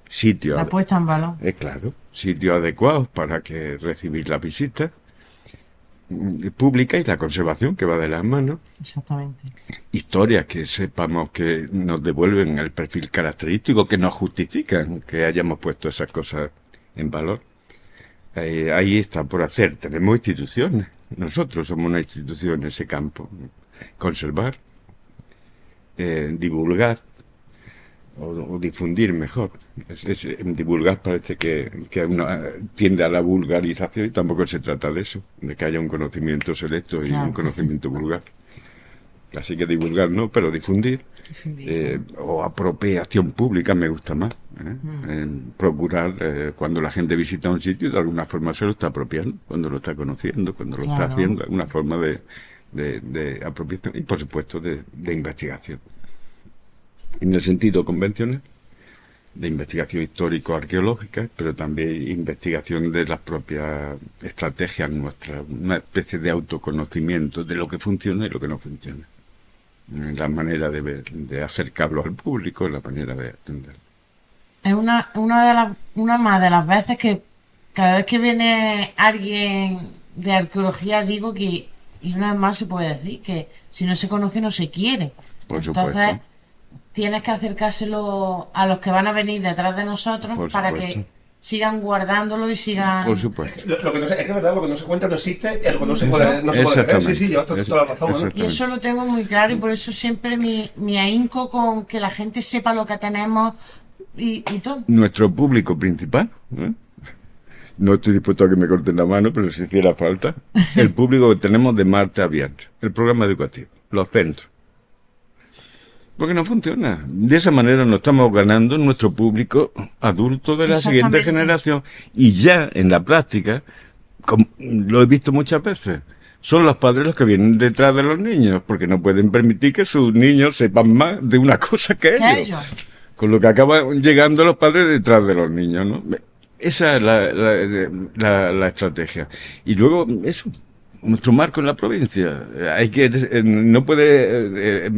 Sitios, la puesta en valor. Claro, sitios adecuados para que recibir la visita. pública y la conservación, que va de las manos. Exactamente. Historias que sepamos que nos devuelven el perfil característico, que nos justifican que hayamos puesto esas cosas en valor. Ahí está por hacer. Tenemos instituciones. Nosotros somos una institución en ese campo. Conservar, divulgar o difundir mejor. Divulgar parece que tiende a la vulgarización y tampoco se trata de eso, de que haya un conocimiento selecto y un conocimiento vulgar. Así que divulgar no, pero difundir. O apropiación pública me gusta más. Procurar, cuando la gente visita un sitio, de alguna forma se lo está apropiando, cuando lo está conociendo, cuando lo está haciendo, alguna forma de apropiación y, por supuesto, de investigación. En el sentido convencional, de investigación histórico-arqueológica, pero también investigación de las propias estrategias nuestras, una especie de autoconocimiento de lo que funciona y lo que no funciona. La manera de ver, de acercarlo al público, la manera de atender. Es una más de las veces que cada vez que viene alguien de arqueología digo que, y una vez más se puede decir, que si no se conoce no se quiere. Por Entonces, supuesto. tienes que acercárselo a los que van a venir detrás de nosotros Por para supuesto. que sigan guardándolo y sigan... Por supuesto. Lo que no sé, es que es verdad, lo que no se cuenta no existe, y lo que no se puede ver. Exactamente. Sí, llevas toda la razón, ¿no? Y eso lo tengo muy claro y por eso siempre me ahínco con que la gente sepa lo que tenemos y todo. Nuestro público principal, no estoy dispuesto a que me corten la mano, pero si hiciera falta, el público que tenemos de marcha abierta, el programa educativo, los centros. Porque no funciona. De esa manera nos estamos ganando nuestro público adulto de la siguiente generación. Y ya en la práctica, como lo he visto muchas veces, son los padres los que vienen detrás de los niños, porque no pueden permitir que sus niños sepan más de una cosa que ellos. Con lo que acaban llegando los padres detrás de los niños, ¿no? Esa es la estrategia. Y luego, eso, nuestro marco en la provincia. Hay que, no puede,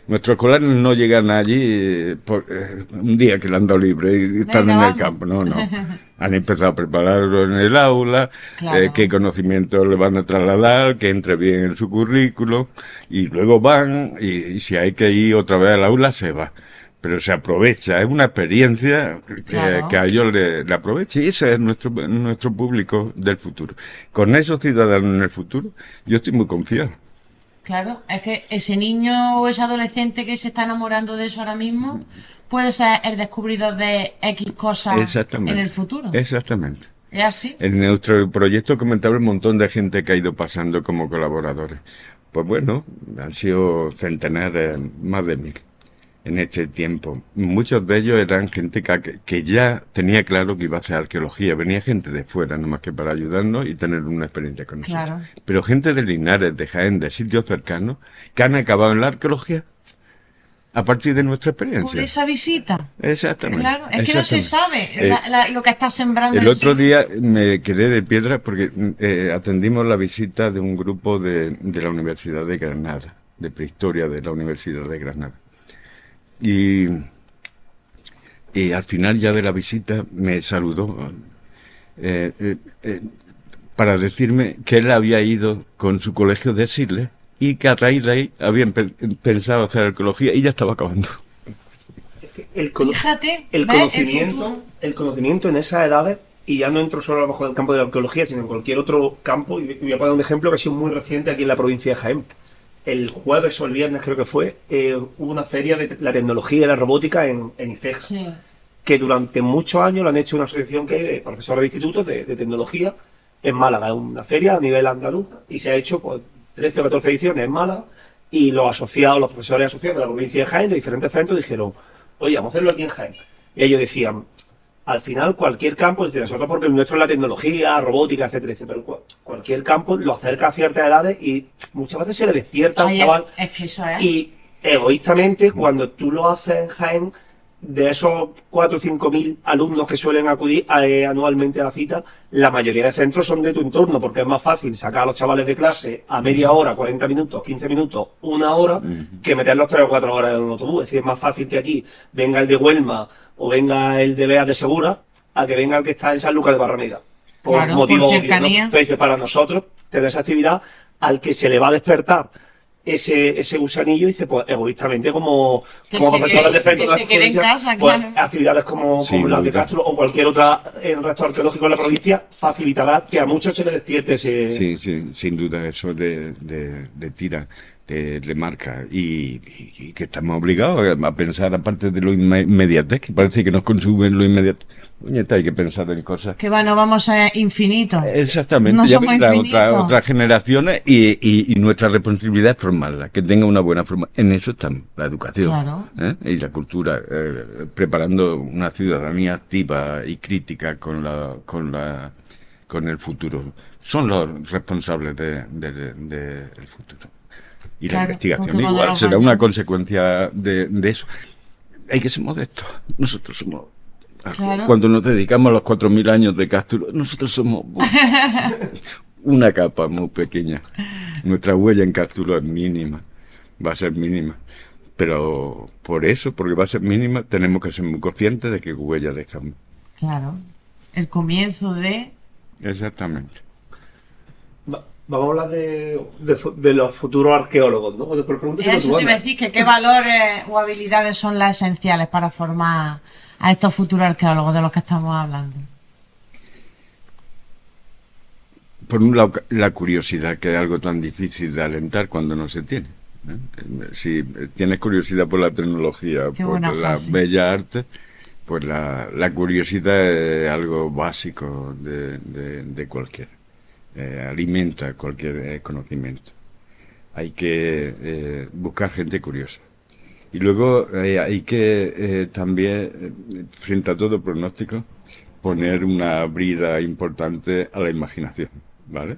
nuestros escolares no llegan allí por un día que le han dado libre y están en el campo. No. Han empezado a prepararlo en el aula, qué conocimientos le van a trasladar, que entre bien en su currículo, y luego van, y si hay que ir otra vez al aula, se va. Pero se aprovecha, es una experiencia que a ellos le aprovecha, y ese es nuestro público del futuro. Con esos ciudadanos en el futuro, yo estoy muy confiado. Claro, es que ese niño o ese adolescente que se está enamorando de eso ahora mismo puede ser el descubridor de X cosas en el futuro. Exactamente. ¿Es así? En nuestro proyecto comentaba un montón de gente que ha ido pasando como colaboradores. Pues bueno, han sido centenares, más de 1000 en este tiempo. Muchos de ellos eran gente que ya tenía claro que iba a hacer arqueología. Venía gente de fuera, nomás que para ayudarnos y tener una experiencia con nosotros. Claro. Pero gente de Linares, de Jaén, de sitios cercanos, que han acabado en la arqueología a partir de nuestra experiencia. Por esa visita. Exactamente. Claro, es que no se sabe lo que está sembrando. El otro día me quedé de piedra porque atendimos la visita de un grupo de la Universidad de Granada, de prehistoria de la Universidad de Granada. Y al final ya de la visita me saludó para decirme que él había ido con su colegio de Siles y que a raíz de ahí habían pensado hacer arqueología y ya estaba acabando. Fíjate, el conocimiento en esas edades, y ya no entro solo a lo mejor en el campo de la arqueología, sino en cualquier otro campo, y voy a poner un ejemplo que ha sido muy reciente aquí en la provincia de Jaén. El jueves o el viernes creo que fue, hubo una feria de la tecnología y la robótica en Ifeja, sí, que durante muchos años lo han hecho una asociación que profesores de institutos de tecnología en Málaga, una feria a nivel andaluz, y se ha hecho pues 13 o 14 ediciones en Málaga, y los asociados, los profesores asociados de la provincia de Jaén, de diferentes centros, dijeron, oye, vamos a hacerlo aquí en Jaén. Y ellos decían, al final cualquier campo, es decir, nosotros porque el nuestro es la tecnología, robótica, etcétera, etcétera, pero cualquier campo lo acerca a ciertas edades y muchas veces se le despierta a un chaval. Es que eso es. Y egoístamente, cuando tú lo haces en Jaén, de esos 4 o 5 mil alumnos que suelen acudir anualmente a la cita, la mayoría de centros son de tu entorno, porque es más fácil sacar a los chavales de clase a media hora, 40 minutos, 15 minutos, una hora, que meterlos 3 o 4 horas en un autobús. Es decir, es más fácil que aquí venga el de Huelma o venga el de Beas de Segura, a que venga el que está en San Lucas de Barrameda. por Claro, motivo por obvio, ¿no? cercanía. Entonces, para nosotros, tener esa actividad, al que se le va a despertar ese gusanillo, dice, pues egoístamente, como Que profesores de que se quede en casa, pues claro. actividades como Sin las de duda. Castro o cualquier otra en el resto arqueológico de la provincia facilitará que a muchos se les despierte ese. Sí, sí, sin duda, eso de tira, de marca. Y que estamos obligados a pensar, aparte de lo inmediatez, que parece que nos consumen lo inmediato. Puñeta, hay que pensar en cosas. Que bueno, vamos a infinitos. Exactamente, No ya somos vendrán infinitos. otras generaciones y nuestra responsabilidad es formarla, que tenga una buena forma. En eso estamos, la educación, Claro. y la cultura, preparando una ciudadanía activa y crítica con el futuro. Son los responsables del futuro. Y Claro, la investigación porque cuando igual los será una vayan- consecuencia de eso. Hay que ser modestos. Nosotros somos... Claro. Cuando nos dedicamos a los 4.000 años de Castro, nosotros somos una capa muy pequeña. Nuestra huella en Cástulo es mínima, va a ser mínima. Pero por eso, porque va a ser mínima, tenemos que ser muy conscientes de qué huella dejamos. Claro. El comienzo. Exactamente. Vamos a hablar de los futuros arqueólogos, ¿no? Pero pregúntaselo Eso tú, te iba a Ana. decir, que qué valores o habilidades son las esenciales para formar a estos futuros arqueólogos de los que estamos hablando. Por un lado, la curiosidad, que es algo tan difícil de alentar cuando no se tiene. Si tienes curiosidad por la tecnología, Qué por buena las frase. bellas artes, pues la curiosidad es algo básico de cualquiera. Alimenta cualquier conocimiento. Hay que buscar gente curiosa. Y luego hay que también, frente a todo pronóstico, poner una brida importante a la imaginación, ¿vale?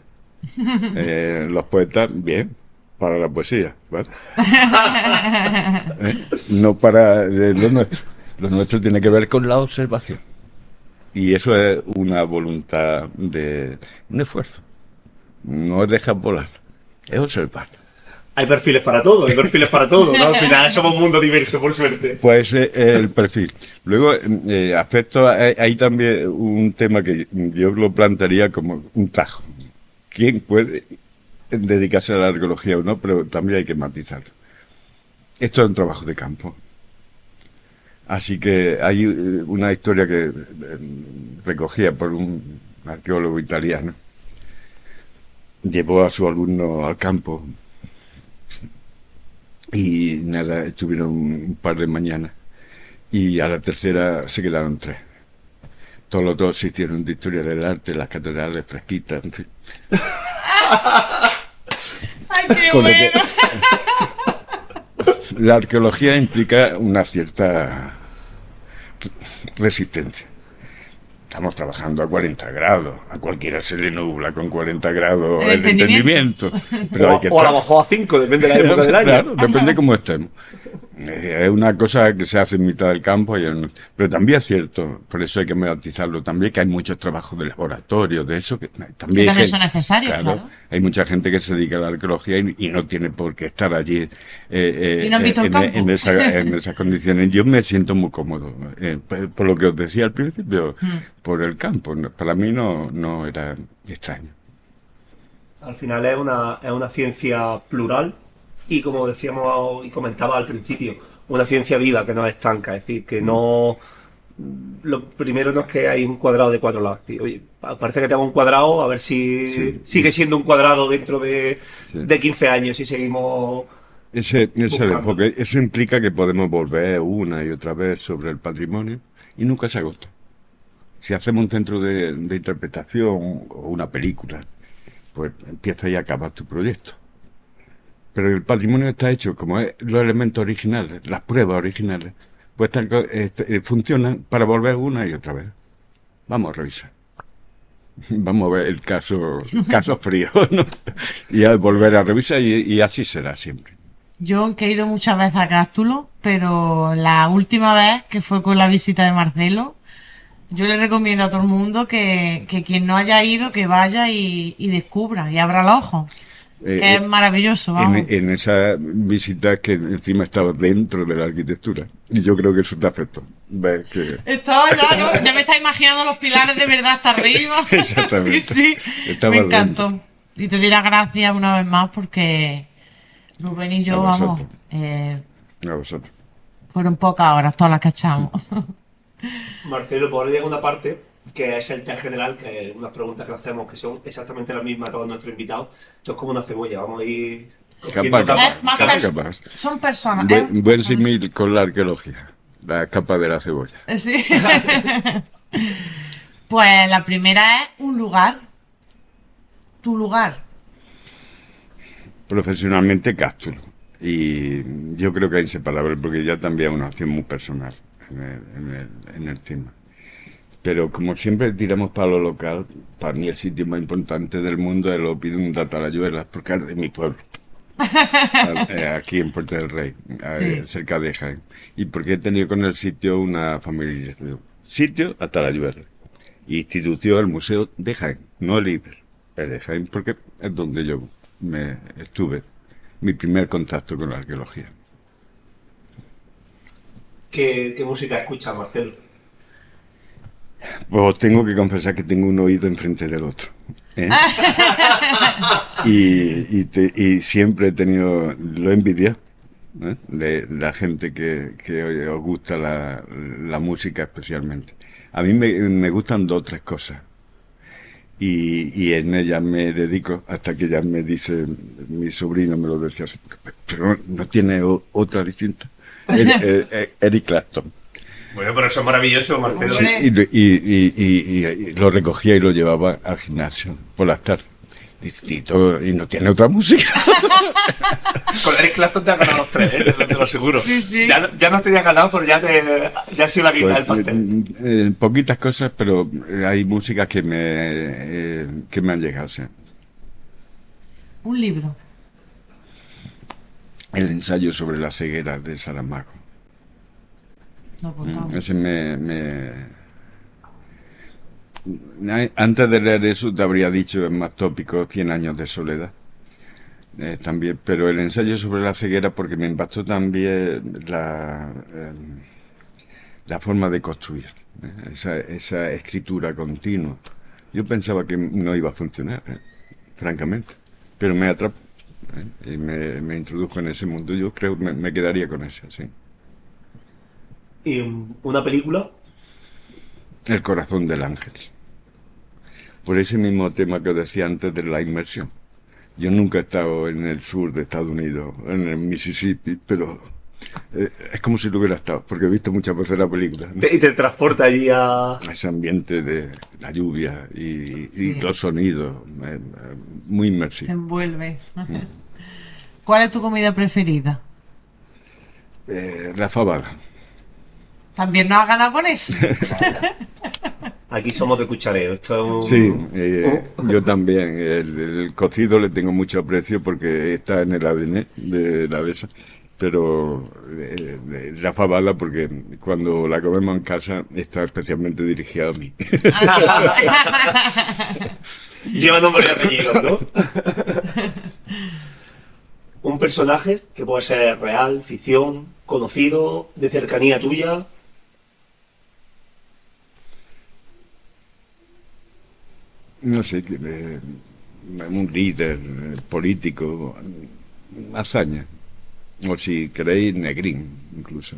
Los poetas, bien, para la poesía, ¿vale? No para lo nuestro. Lo nuestro tiene que ver con la observación. Y eso es una voluntad un esfuerzo. No es dejar volar, es observar. Hay perfiles para todo, ¿no? Al final somos un mundo diverso, por suerte. Pues el perfil. Luego, aspecto, hay también un tema que yo lo plantearía como un tajo. ¿Quién puede dedicarse a la arqueología o no? Pero también hay que matizarlo. Esto es un trabajo de campo. Así que hay una historia que recogía por un arqueólogo italiano. Llevó a su alumno al campo y nada, estuvieron un par de mañanas y a la tercera se quedaron 3. Todos los dos se hicieron de historia del arte, las catedrales fresquitas, en fin. ¡Ay, qué Con lo que- bueno! La arqueología implica una cierta resistencia. Estamos trabajando a 40 grados. A cualquiera se le nubla con 40 grados El el entendimiento. Pero hay que O a lo estar... mejor a 5, depende de la época del año. Claro, depende cómo estemos. Es una cosa que se hace en mitad del campo, pero también es cierto, por eso hay que matizarlo también, que hay muchos trabajos de laboratorio, de eso, que también, también son necesarios, claro. Hay mucha gente que se dedica a la arqueología y no tiene por qué estar allí Y no han visto el campo. en esas condiciones. Yo me siento muy cómodo, por lo que os decía al principio, por el campo. Para mí no era extraño. Al final es una ciencia plural y, como decíamos y comentaba al principio, una ciencia viva que no es estanca, es decir, que no... Lo primero no es que hay un cuadrado de 4 lados. Oye, parece que tengo un cuadrado, a ver si Sí. sigue siendo un cuadrado dentro de, Sí. de 15 años y seguimos... Ese es el Buscando. enfoque. Eso implica que podemos volver una y otra vez sobre el patrimonio y nunca se agota. Si hacemos un centro de interpretación o una película, pues empieza y acaba tu proyecto. Pero el patrimonio está hecho como los elementos originales, las pruebas originales, pues funcionan para volver una y otra vez. Vamos a revisar. Vamos a ver el caso frío, ¿no? Y a volver a revisar y así será siempre. Yo he ido muchas veces a Cástulo, pero la última vez, que fue con la visita de Marcelo, yo le recomiendo a todo el mundo que quien no haya ido, que vaya y descubra y abra los ojos. Es maravilloso, vamos. En esa visita que encima estaba dentro de la arquitectura. Y yo creo que eso te afectó. ¿Ves? Que... Estaba ya, ¿no? Ya me está imaginando los pilares de verdad hasta arriba. Exactamente. Sí, sí. Estaba Me encantó. dentro. Y te doy las gracias una vez más porque Rubén y yo, A vamos, vosotros. A vosotros. fueron pocas horas todas las que echamos. Marcelo, por ahora llega una parte que es el test general, que es unas preguntas que le hacemos que son exactamente las mismas a todos nuestros invitados. Esto es como una cebolla, vamos a ir cogiendo Capa, capas. Es más capa, pers- capa. Son personas. Buen, buen símil con la arqueología. La capa de la cebolla. Sí. Pues la primera es un lugar. Tu lugar. Profesionalmente Cástulo. Y yo creo que es inseparable porque ya también es una acción muy personal en el tema. Pero como siempre tiramos para lo local, para mí el sitio más importante del mundo es el Oppidum de Atalayuelas, porque es de mi pueblo. Aquí en Puerto del Rey, cerca de Jaén. Y porque he tenido con el sitio una familia. Sitio Atalayuelas. Institución el Museo de Jaén, no el Iber, el de Jaén, porque es donde yo estuve. Mi primer contacto con la arqueología. ¿Qué música escuchas, Marcelo? Pues os tengo que confesar que tengo un oído enfrente del otro. ¿Eh? Y siempre he tenido, lo he envidiado, ¿eh? De la gente que os gusta la música especialmente. A mí me gustan dos o tres cosas. Y en ellas me dedico hasta que ya me dice, mi sobrino me lo decía así, pero no tiene otra distinta. Eric Clapton. Bueno, pero eso es maravilloso, Marcelo. Sí. Y lo recogía y lo llevaba al gimnasio por las tardes. Y no tiene otra música. Con Eric Clapton te has ganado los tres, te lo aseguro. Sí, sí. Ya no te habías ganado, pero ya ha sido la guita del Pues, pastel. poquitas cosas, pero hay músicas que me han llegado. O sea, Un libro. el ensayo sobre la ceguera de Saramago. Lo apuntamos. Ese Antes de leer eso te habría dicho, es más tópico, 100 años de soledad. También, pero el ensayo sobre la ceguera porque me impactó también la forma de construir, esa escritura continua. Yo pensaba que no iba a funcionar, francamente, pero me atrapó, y me introdujo en ese mundo. Yo creo que me quedaría con ese, sí. ¿Y una película? El corazón del ángel. Por ese mismo tema que os decía antes de la inmersión. Yo nunca he estado en el sur de Estados Unidos, en el Mississippi, pero es como si lo hubiera estado, porque he visto muchas veces la película, ¿no? Y te transporta allí a... Ese ambiente de la lluvia y Sí. los sonidos, muy Te inmersivo. envuelve. ¿Cuál es tu comida preferida? La fabada. También nos has ganado con eso. Aquí somos de cuchareo. Esto es un... Sí, yo también. El cocido le tengo mucho aprecio porque está en el ADN de la Besa, pero la fabada porque cuando la comemos en casa está especialmente dirigida a mí. Lleva nombre y apellido, ¿no? Un personaje que puede ser real, ficción, conocido, de cercanía tuya. No sé, un líder político, hazaña. O si queréis, Negrín, incluso.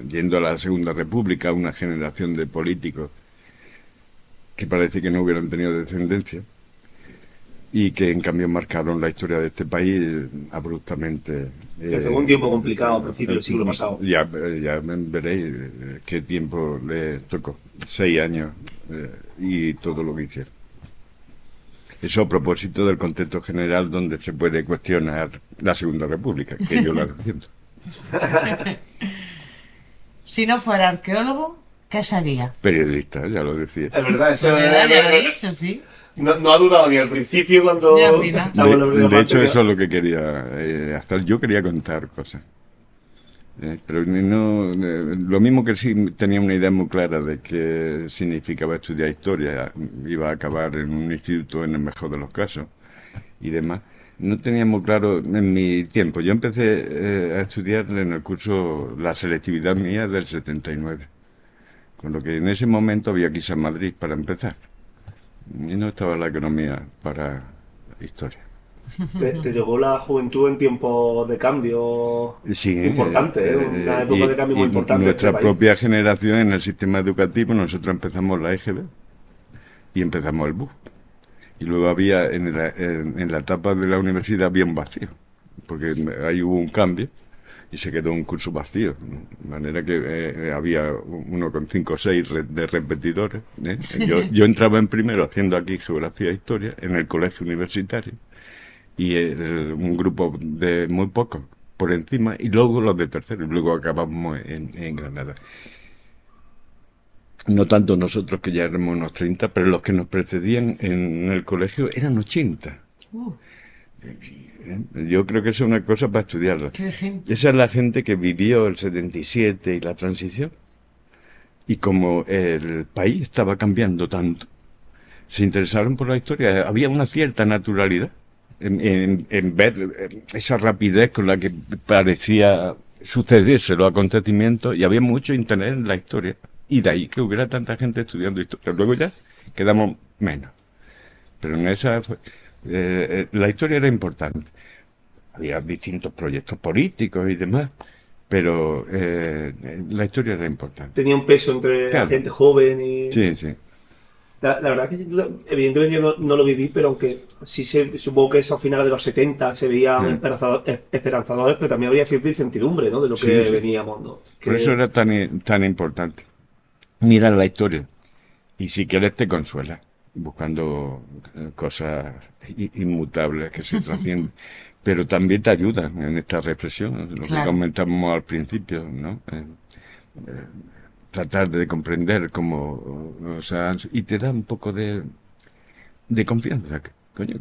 Yendo a la Segunda República, una generación de políticos que parece que no hubieran tenido descendencia y que en cambio marcaron la historia de este país abruptamente. Fue un tiempo complicado a principios del siglo pasado. Ya veréis qué tiempo le tocó. 6 años y todo lo que hicieron. Eso a propósito del contexto general donde se puede cuestionar la Segunda República, que yo la defiendo. Si no fuera arqueólogo, ¿qué sería? Periodista, ya lo decía. Es verdad, eso Ya lo he dicho, sí. no ha dudado ni al principio cuando... Ni al final. estábamos en la primera De hecho, parte, eso es lo que quería hacer. Yo quería contar cosas. Pero no, lo mismo que sí tenía una idea muy clara de qué significaba estudiar historia, iba a acabar en un instituto en el mejor de los casos y demás. no teníamos claro en mi tiempo. Yo empecé a estudiar en el curso la selectividad mía del 79, con lo que en ese momento había que irse a Madrid para empezar. Y no estaba la economía para historia. Te llegó la juventud en tiempos de cambio Sí, importante, una época de cambio muy importante. Nuestra en este país. propia generación en el sistema educativo, nosotros empezamos la EGB y empezamos el BUS. Y luego había, en la etapa de la universidad había un vacío, porque ahí hubo un cambio y se quedó un curso vacío. De manera que había uno con 5 o 6 de repetidores. Yo entraba en primero haciendo aquí geografía e historia en el colegio universitario y un grupo de muy pocos por encima y luego los de tercero y luego acabamos en Granada. No tanto nosotros que ya éramos unos 30, pero los que nos precedían en el colegio eran 80. Yo creo que eso es una cosa para estudiarla. Qué gente. Esa es la gente que vivió el 77 y la transición. Y como el país estaba cambiando tanto, se interesaron por la historia. Había una cierta naturalidad en ver esa rapidez con la que parecía sucederse los acontecimientos y había mucho interés en la historia. Y de ahí que hubiera tanta gente estudiando historia. Luego ya quedamos menos. Pero en esa la historia era importante. Había distintos proyectos políticos y demás, pero la historia era importante. Tenía un peso entre Claro. la gente joven y... Sí, sí. La verdad que evidentemente yo no lo viví, pero aunque sí supongo que eso a finales de los 70 se veía esperanzadores, pero también había cierta incertidumbre, ¿no? De lo que Sí, sí. veníamos, ¿no? Por eso era tan importante. Mira la historia y si quieres te consuela, buscando cosas inmutables que se trascienden. Pero también te ayudan en esta reflexión, lo que Claro. comentamos al principio, ¿no? Tratar de comprender cómo, o sea, y te da un poco de confianza. Coño,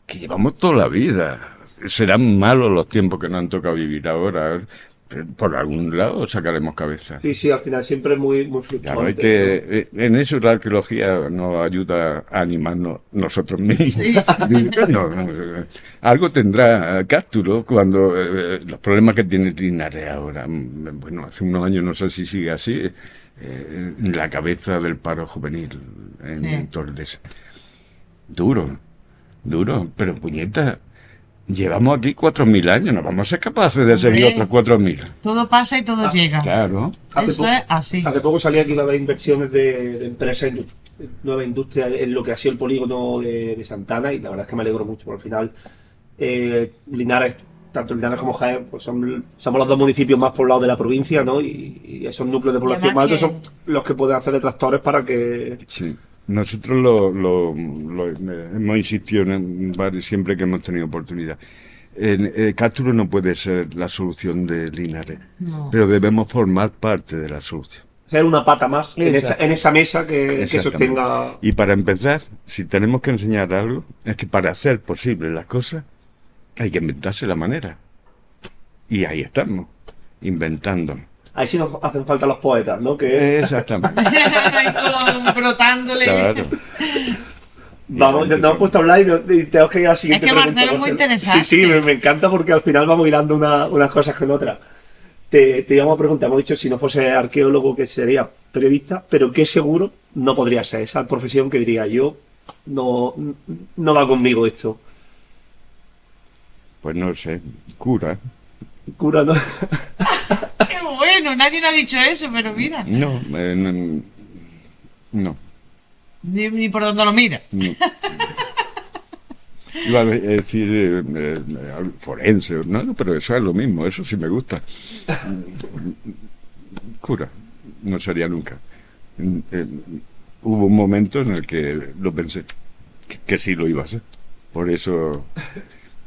que llevamos toda la vida. Serán malos los tiempos que nos han tocado vivir ahora. Pero por algún lado sacaremos cabeza. Sí, sí, al final siempre es muy, muy Claro, fluctuante. en eso la arqueología nos ayuda a animarnos nosotros mismos. Sí. No, algo tendrá Cástulo cuando los problemas que tiene Linares ahora. Bueno, hace unos años no sé si sigue así, en la cabeza del paro juvenil en Tordes. Duro, pero puñeta, llevamos aquí 4.000 años, no vamos a ser capaces de seguir Hombre. otros 4.000. Todo pasa y todo llega. Claro. Eso es así. Hace poco salía que iba a haber inversiones de empresas, nueva industria en lo que ha sido el polígono de Santana y la verdad es que me alegro mucho, porque al final Linares, tanto Linares como Jaén, pues somos los dos municipios más poblados de la provincia, ¿no? Y esos núcleos de población además más altos son los que pueden hacer de tractores para que... Sí. Nosotros hemos insistido siempre que hemos tenido oportunidad. Cástulo no puede ser la solución de Linares, No. pero debemos formar parte de la solución. Ser una pata más en Exacto. esa mesa que Exactamente. sostenga... Y para empezar, si tenemos que enseñar algo, es que para hacer posible las cosas hay que inventarse la manera. Y ahí estamos, inventando. Ahí sí nos hacen falta los poetas, ¿no? Que Exactamente. Ahí como brotándole. Claro. vamos, nos hemos puesto a hablar y tenemos que ir a la siguiente Es que pregunta. Marcelo es muy porque- interesante. Sí, sí, me encanta porque al final vamos hilando unas cosas con otras. Te íbamos a preguntar, hemos dicho si no fuese arqueólogo que sería periodista, pero qué seguro no podría ser esa profesión que diría yo, no va conmigo esto. Pues no sé, cura. Cura, ¿no? Qué bueno, nadie nos ha dicho eso, pero mira. No, no. Ni por donde lo mira. No. Iba a decir forense, no, pero eso es lo mismo, eso sí me gusta. Cura, no sería nunca. Hubo un momento en el que lo pensé, que sí lo iba a ser. Por eso...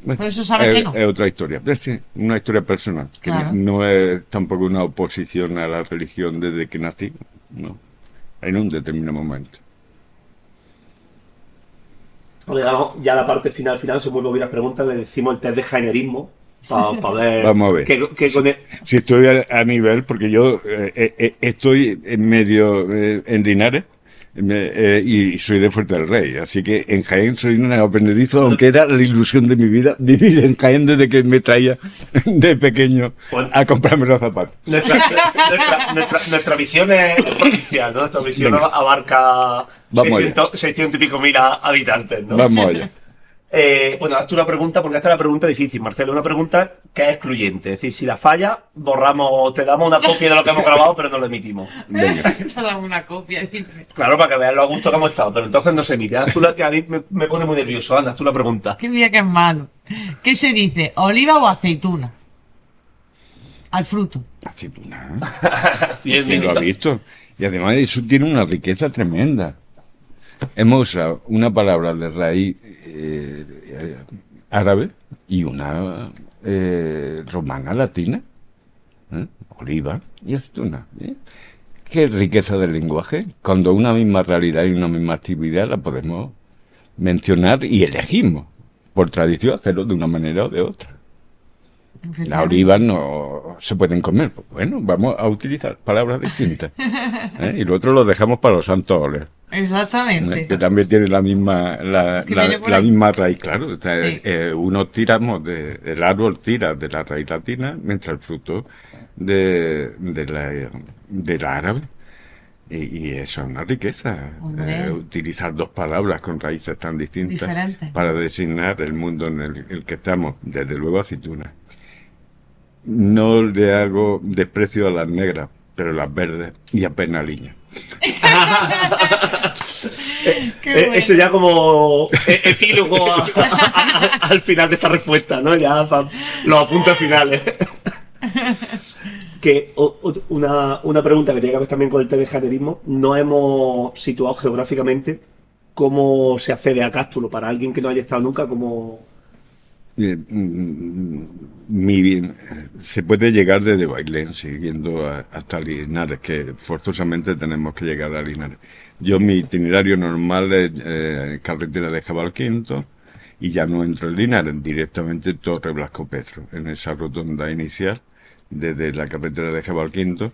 Bueno, Por eso sabes que no. Es otra historia, pero sí, una historia personal, que Claro. no es tampoco una oposición a la religión desde que nací, no, en un determinado momento. Ya la parte final, se vuelve a oír las preguntas, le decimos el test de jainerismo para ver, Vamos a ver. que con Si estoy a nivel, porque yo estoy en medio en Linares, Y soy de Fuerte del Rey, así que en Jaén soy un aprendizo, aunque era la ilusión de mi vida vivir en Jaén desde que me traía de pequeño a comprarme los zapatos. Nuestra visión es provincial, ¿no? Nuestra visión Venga. abarca Vamos 600 y pico mil habitantes, ¿no? Vamos allá. Bueno, haz tú una pregunta, porque esta es la pregunta difícil, Marcelo. Una pregunta que es excluyente. Es decir, si la falla, borramos, te damos una copia de lo que hemos grabado, pero no lo emitimos. Venga. Te damos una copia, dice. Claro, para que vean lo a gusto que hemos estado, pero entonces no se emite. Haz tú la que a mí me pone muy nervioso. Anda, haz tú la pregunta. Qué mía que es malo. ¿Qué se dice? ¿Oliva o aceituna? Al fruto. Aceituna. Bien, ¿Quién lo ha visto? Y además eso tiene una riqueza tremenda. Hemos usado una palabra de raíz árabe y una romana latina. Oliva y aceituna. Qué riqueza del lenguaje. Cuando una misma realidad y una misma actividad la podemos mencionar y elegimos, por tradición, hacerlo de una manera o de otra. Las olivas no se pueden comer. Pues bueno, vamos a utilizar palabras distintas. Y lo otro lo dejamos para los santos óleos. Exactamente. Que también tiene la misma Que viene por la ahí. misma raíz, claro. O sea, Sí. uno tiramos el árbol tira de la raíz latina, mientras el fruto de la árabe. Y eso es una riqueza. Hombre. Utilizar dos palabras con raíces tan distintas Diferentes. para designar el mundo en el que estamos. Desde luego aceituna. No le hago desprecio a las negras, pero las verdes y a penaliña. Qué bueno. Eso ya como epílogo al final de esta respuesta, ¿no? Ya los apuntes finales. Que una pregunta que tiene que ver también con el telegenerismo. No hemos situado geográficamente cómo se accede a Cástulo para alguien que no haya estado nunca, como... Se puede llegar desde Bailén siguiendo hasta Linares, que forzosamente tenemos que llegar a Linares. Mi itinerario normal es carretera de Jabalquinto y ya no entro en Linares, directamente Torre Blasco Petro, en esa rotonda inicial. Desde la carretera de Jabalquinto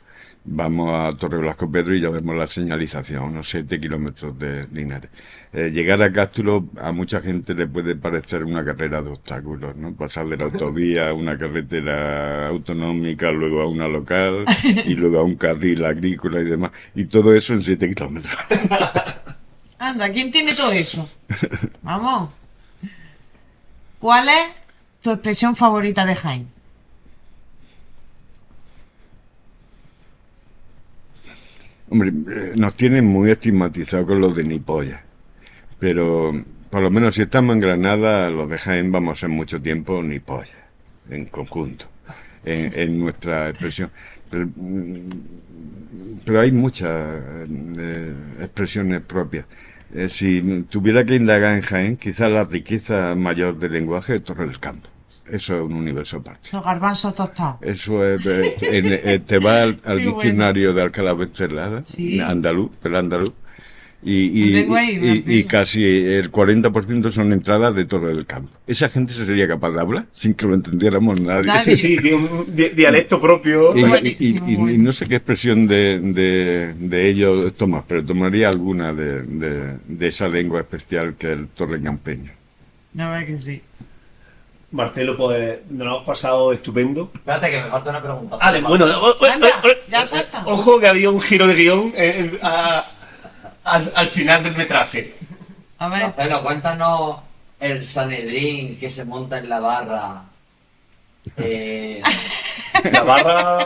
vamos a Torre Blasco Pedro y ya vemos la señalización, unos 7 kilómetros de Linares. Llegar a Cástulo a mucha gente le puede parecer una carrera de obstáculos, ¿no? Pasar de la autovía a una carretera autonómica, luego a una local y luego a un carril agrícola y demás. Y todo eso en 7 kilómetros. Anda, ¿quién tiene todo eso? Vamos. ¿Cuál es tu expresión favorita de Jaén? Hombre, nos tienen muy estigmatizados con los de ni polla. Pero por lo menos si estamos en Granada, los de Jaén vamos a ser mucho tiempo ni polla, en conjunto, en nuestra expresión. Pero hay muchas expresiones propias. Si tuviera que indagar en Jaén, quizás la riqueza mayor del lenguaje es Torre del Campo. Eso es un universo aparte. Los garbanzos tostados. Eso es, te va al Qué diccionario de Alcalá Ventrelada, Sí. andaluz, del andaluz, Lo y tengo ahí, y Martín. casi el 40% son entradas de Torre del Campo. ¿Esa gente sería capaz de hablar sin que lo entendiéramos nadie? Nadie. Sí, tiene un dialecto propio. Y, Buenísimo, y no sé qué expresión de ellos tomas, pero tomaría alguna de esa lengua especial que es el torrecampeño. La verdad que sí. Marcelo, pues nos lo hemos pasado estupendo. Espérate que me falta una pregunta. Vale, bueno, Anda, ya salta. ojo que había un giro de guión al final del metraje. A ver. Marcelo, cuéntanos el Sanedrín que se monta en la barra. La barra...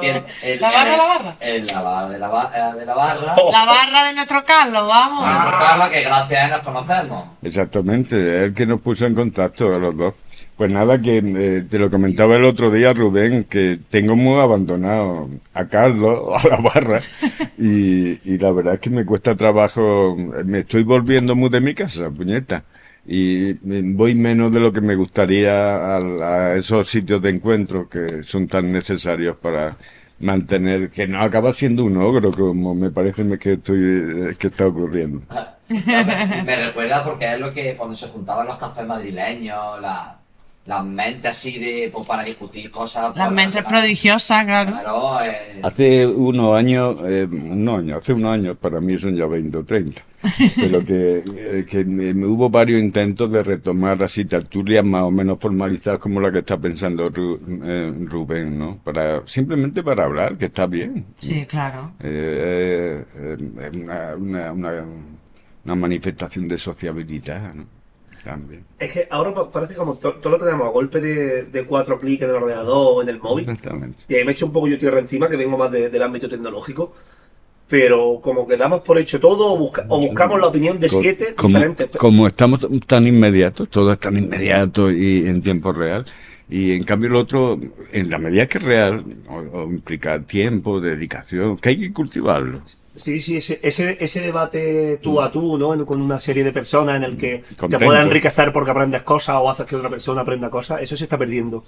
¿La barra? De la barra. La barra de nuestro Carlos, vamos. Carla, que gracias a él nos conocemos. Exactamente, es el que nos puso en contacto a los dos. Pues nada, que te lo comentaba el otro día, Rubén, que tengo muy abandonado a Carlos, a la barra, y la verdad es que me cuesta trabajo, me estoy volviendo muy de mi casa, puñeta, y voy menos de lo que me gustaría a esos sitios de encuentro que son tan necesarios para mantener, que no acaba siendo un ogro, como me parece que está ocurriendo. Me recuerda porque es lo que cuando se juntaban los cafés madrileños, las mentes así de, pues, para discutir cosas. Las mentes prodigiosas, claro. Claro, Hace unos años, para mí son ya 20 o 30, pero que hubo varios intentos de retomar así tertulias más o menos formalizadas como la que está pensando Rubén, ¿no? Simplemente para hablar, que está bien. Sí, claro. Es una manifestación de sociabilidad, ¿no? También. Es que ahora parece como todo lo tenemos a golpe de 4 clics en el ordenador o en el móvil. Exactamente. Y ahí me echo un poco yo tierra encima, que vengo más del ámbito tecnológico. Pero como que damos por hecho todo o buscamos la opinión de 7 diferentes. Como estamos tan inmediatos, todo es tan inmediato y en tiempo real. Y en cambio el otro, en la medida que es real, o implica tiempo, dedicación, que hay que cultivarlo. Sí, ese debate tú a tú, ¿no? Con una serie de personas en el que Contento. te puede enriquecer porque aprendes cosas o haces que otra persona aprenda cosas, eso se está perdiendo.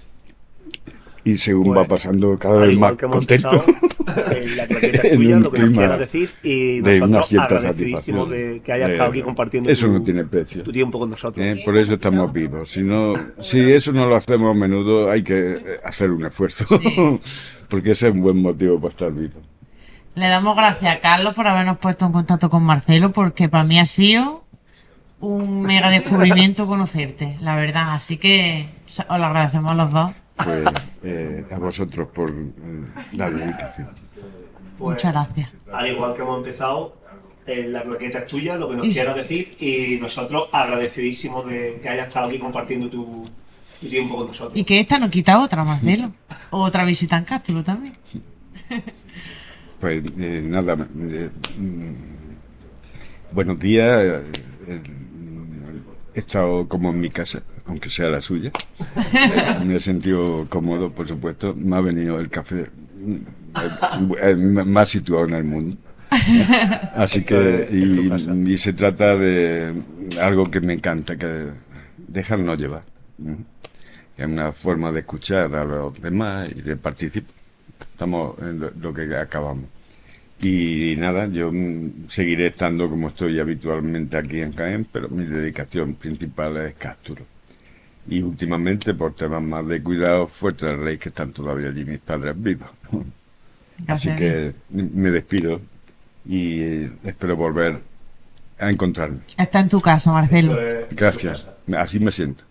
Y según Pues, va pasando cada al vez igual más que hemos contento. empezado, la claqueta es En tuya, un lo que nos clima quieras decir, y de una nosotros cierta agradecidísimos satisfacción. de que hayas estado aquí compartiendo Eso no tiene precio. tu tiempo con nosotros. Por eso estamos vivos. Si eso no lo hacemos a menudo, hay que hacer un esfuerzo. Porque ese es un buen motivo para estar vivo. Le damos gracias a Carlos por habernos puesto en contacto con Marcelo, porque para mí ha sido un mega descubrimiento conocerte, la verdad. Así que os lo agradecemos a los dos. Pues a vosotros por la dedicación. Pues, Muchas gracias. Al igual que hemos empezado, la claqueta es tuya, lo que nos quieras decir, y nosotros agradecidísimos de que hayas estado aquí compartiendo tu tiempo con nosotros. Y que esta no quita otra, Marcelo. Otra visita en Cástulo también. Pues nada, buenos días. He estado como en mi casa, aunque sea la suya. Me he sentido cómodo, por supuesto. Me ha venido el café más situado en el mundo. Así que, y se trata de algo que me encanta, que dejarnos llevar. Es una forma de escuchar a los demás y de participar. Estamos en lo que acabamos. Y nada, yo seguiré estando como estoy habitualmente aquí en Jaén, pero mi dedicación principal es Cástulo. Y últimamente, por temas más de cuidado, Fuerte del Rey, que están todavía allí mis padres vivos. Así Gracias. que me despido y espero volver a encontrarme. Está en tu casa, Marcelo. Esto es- Gracias. Así me siento.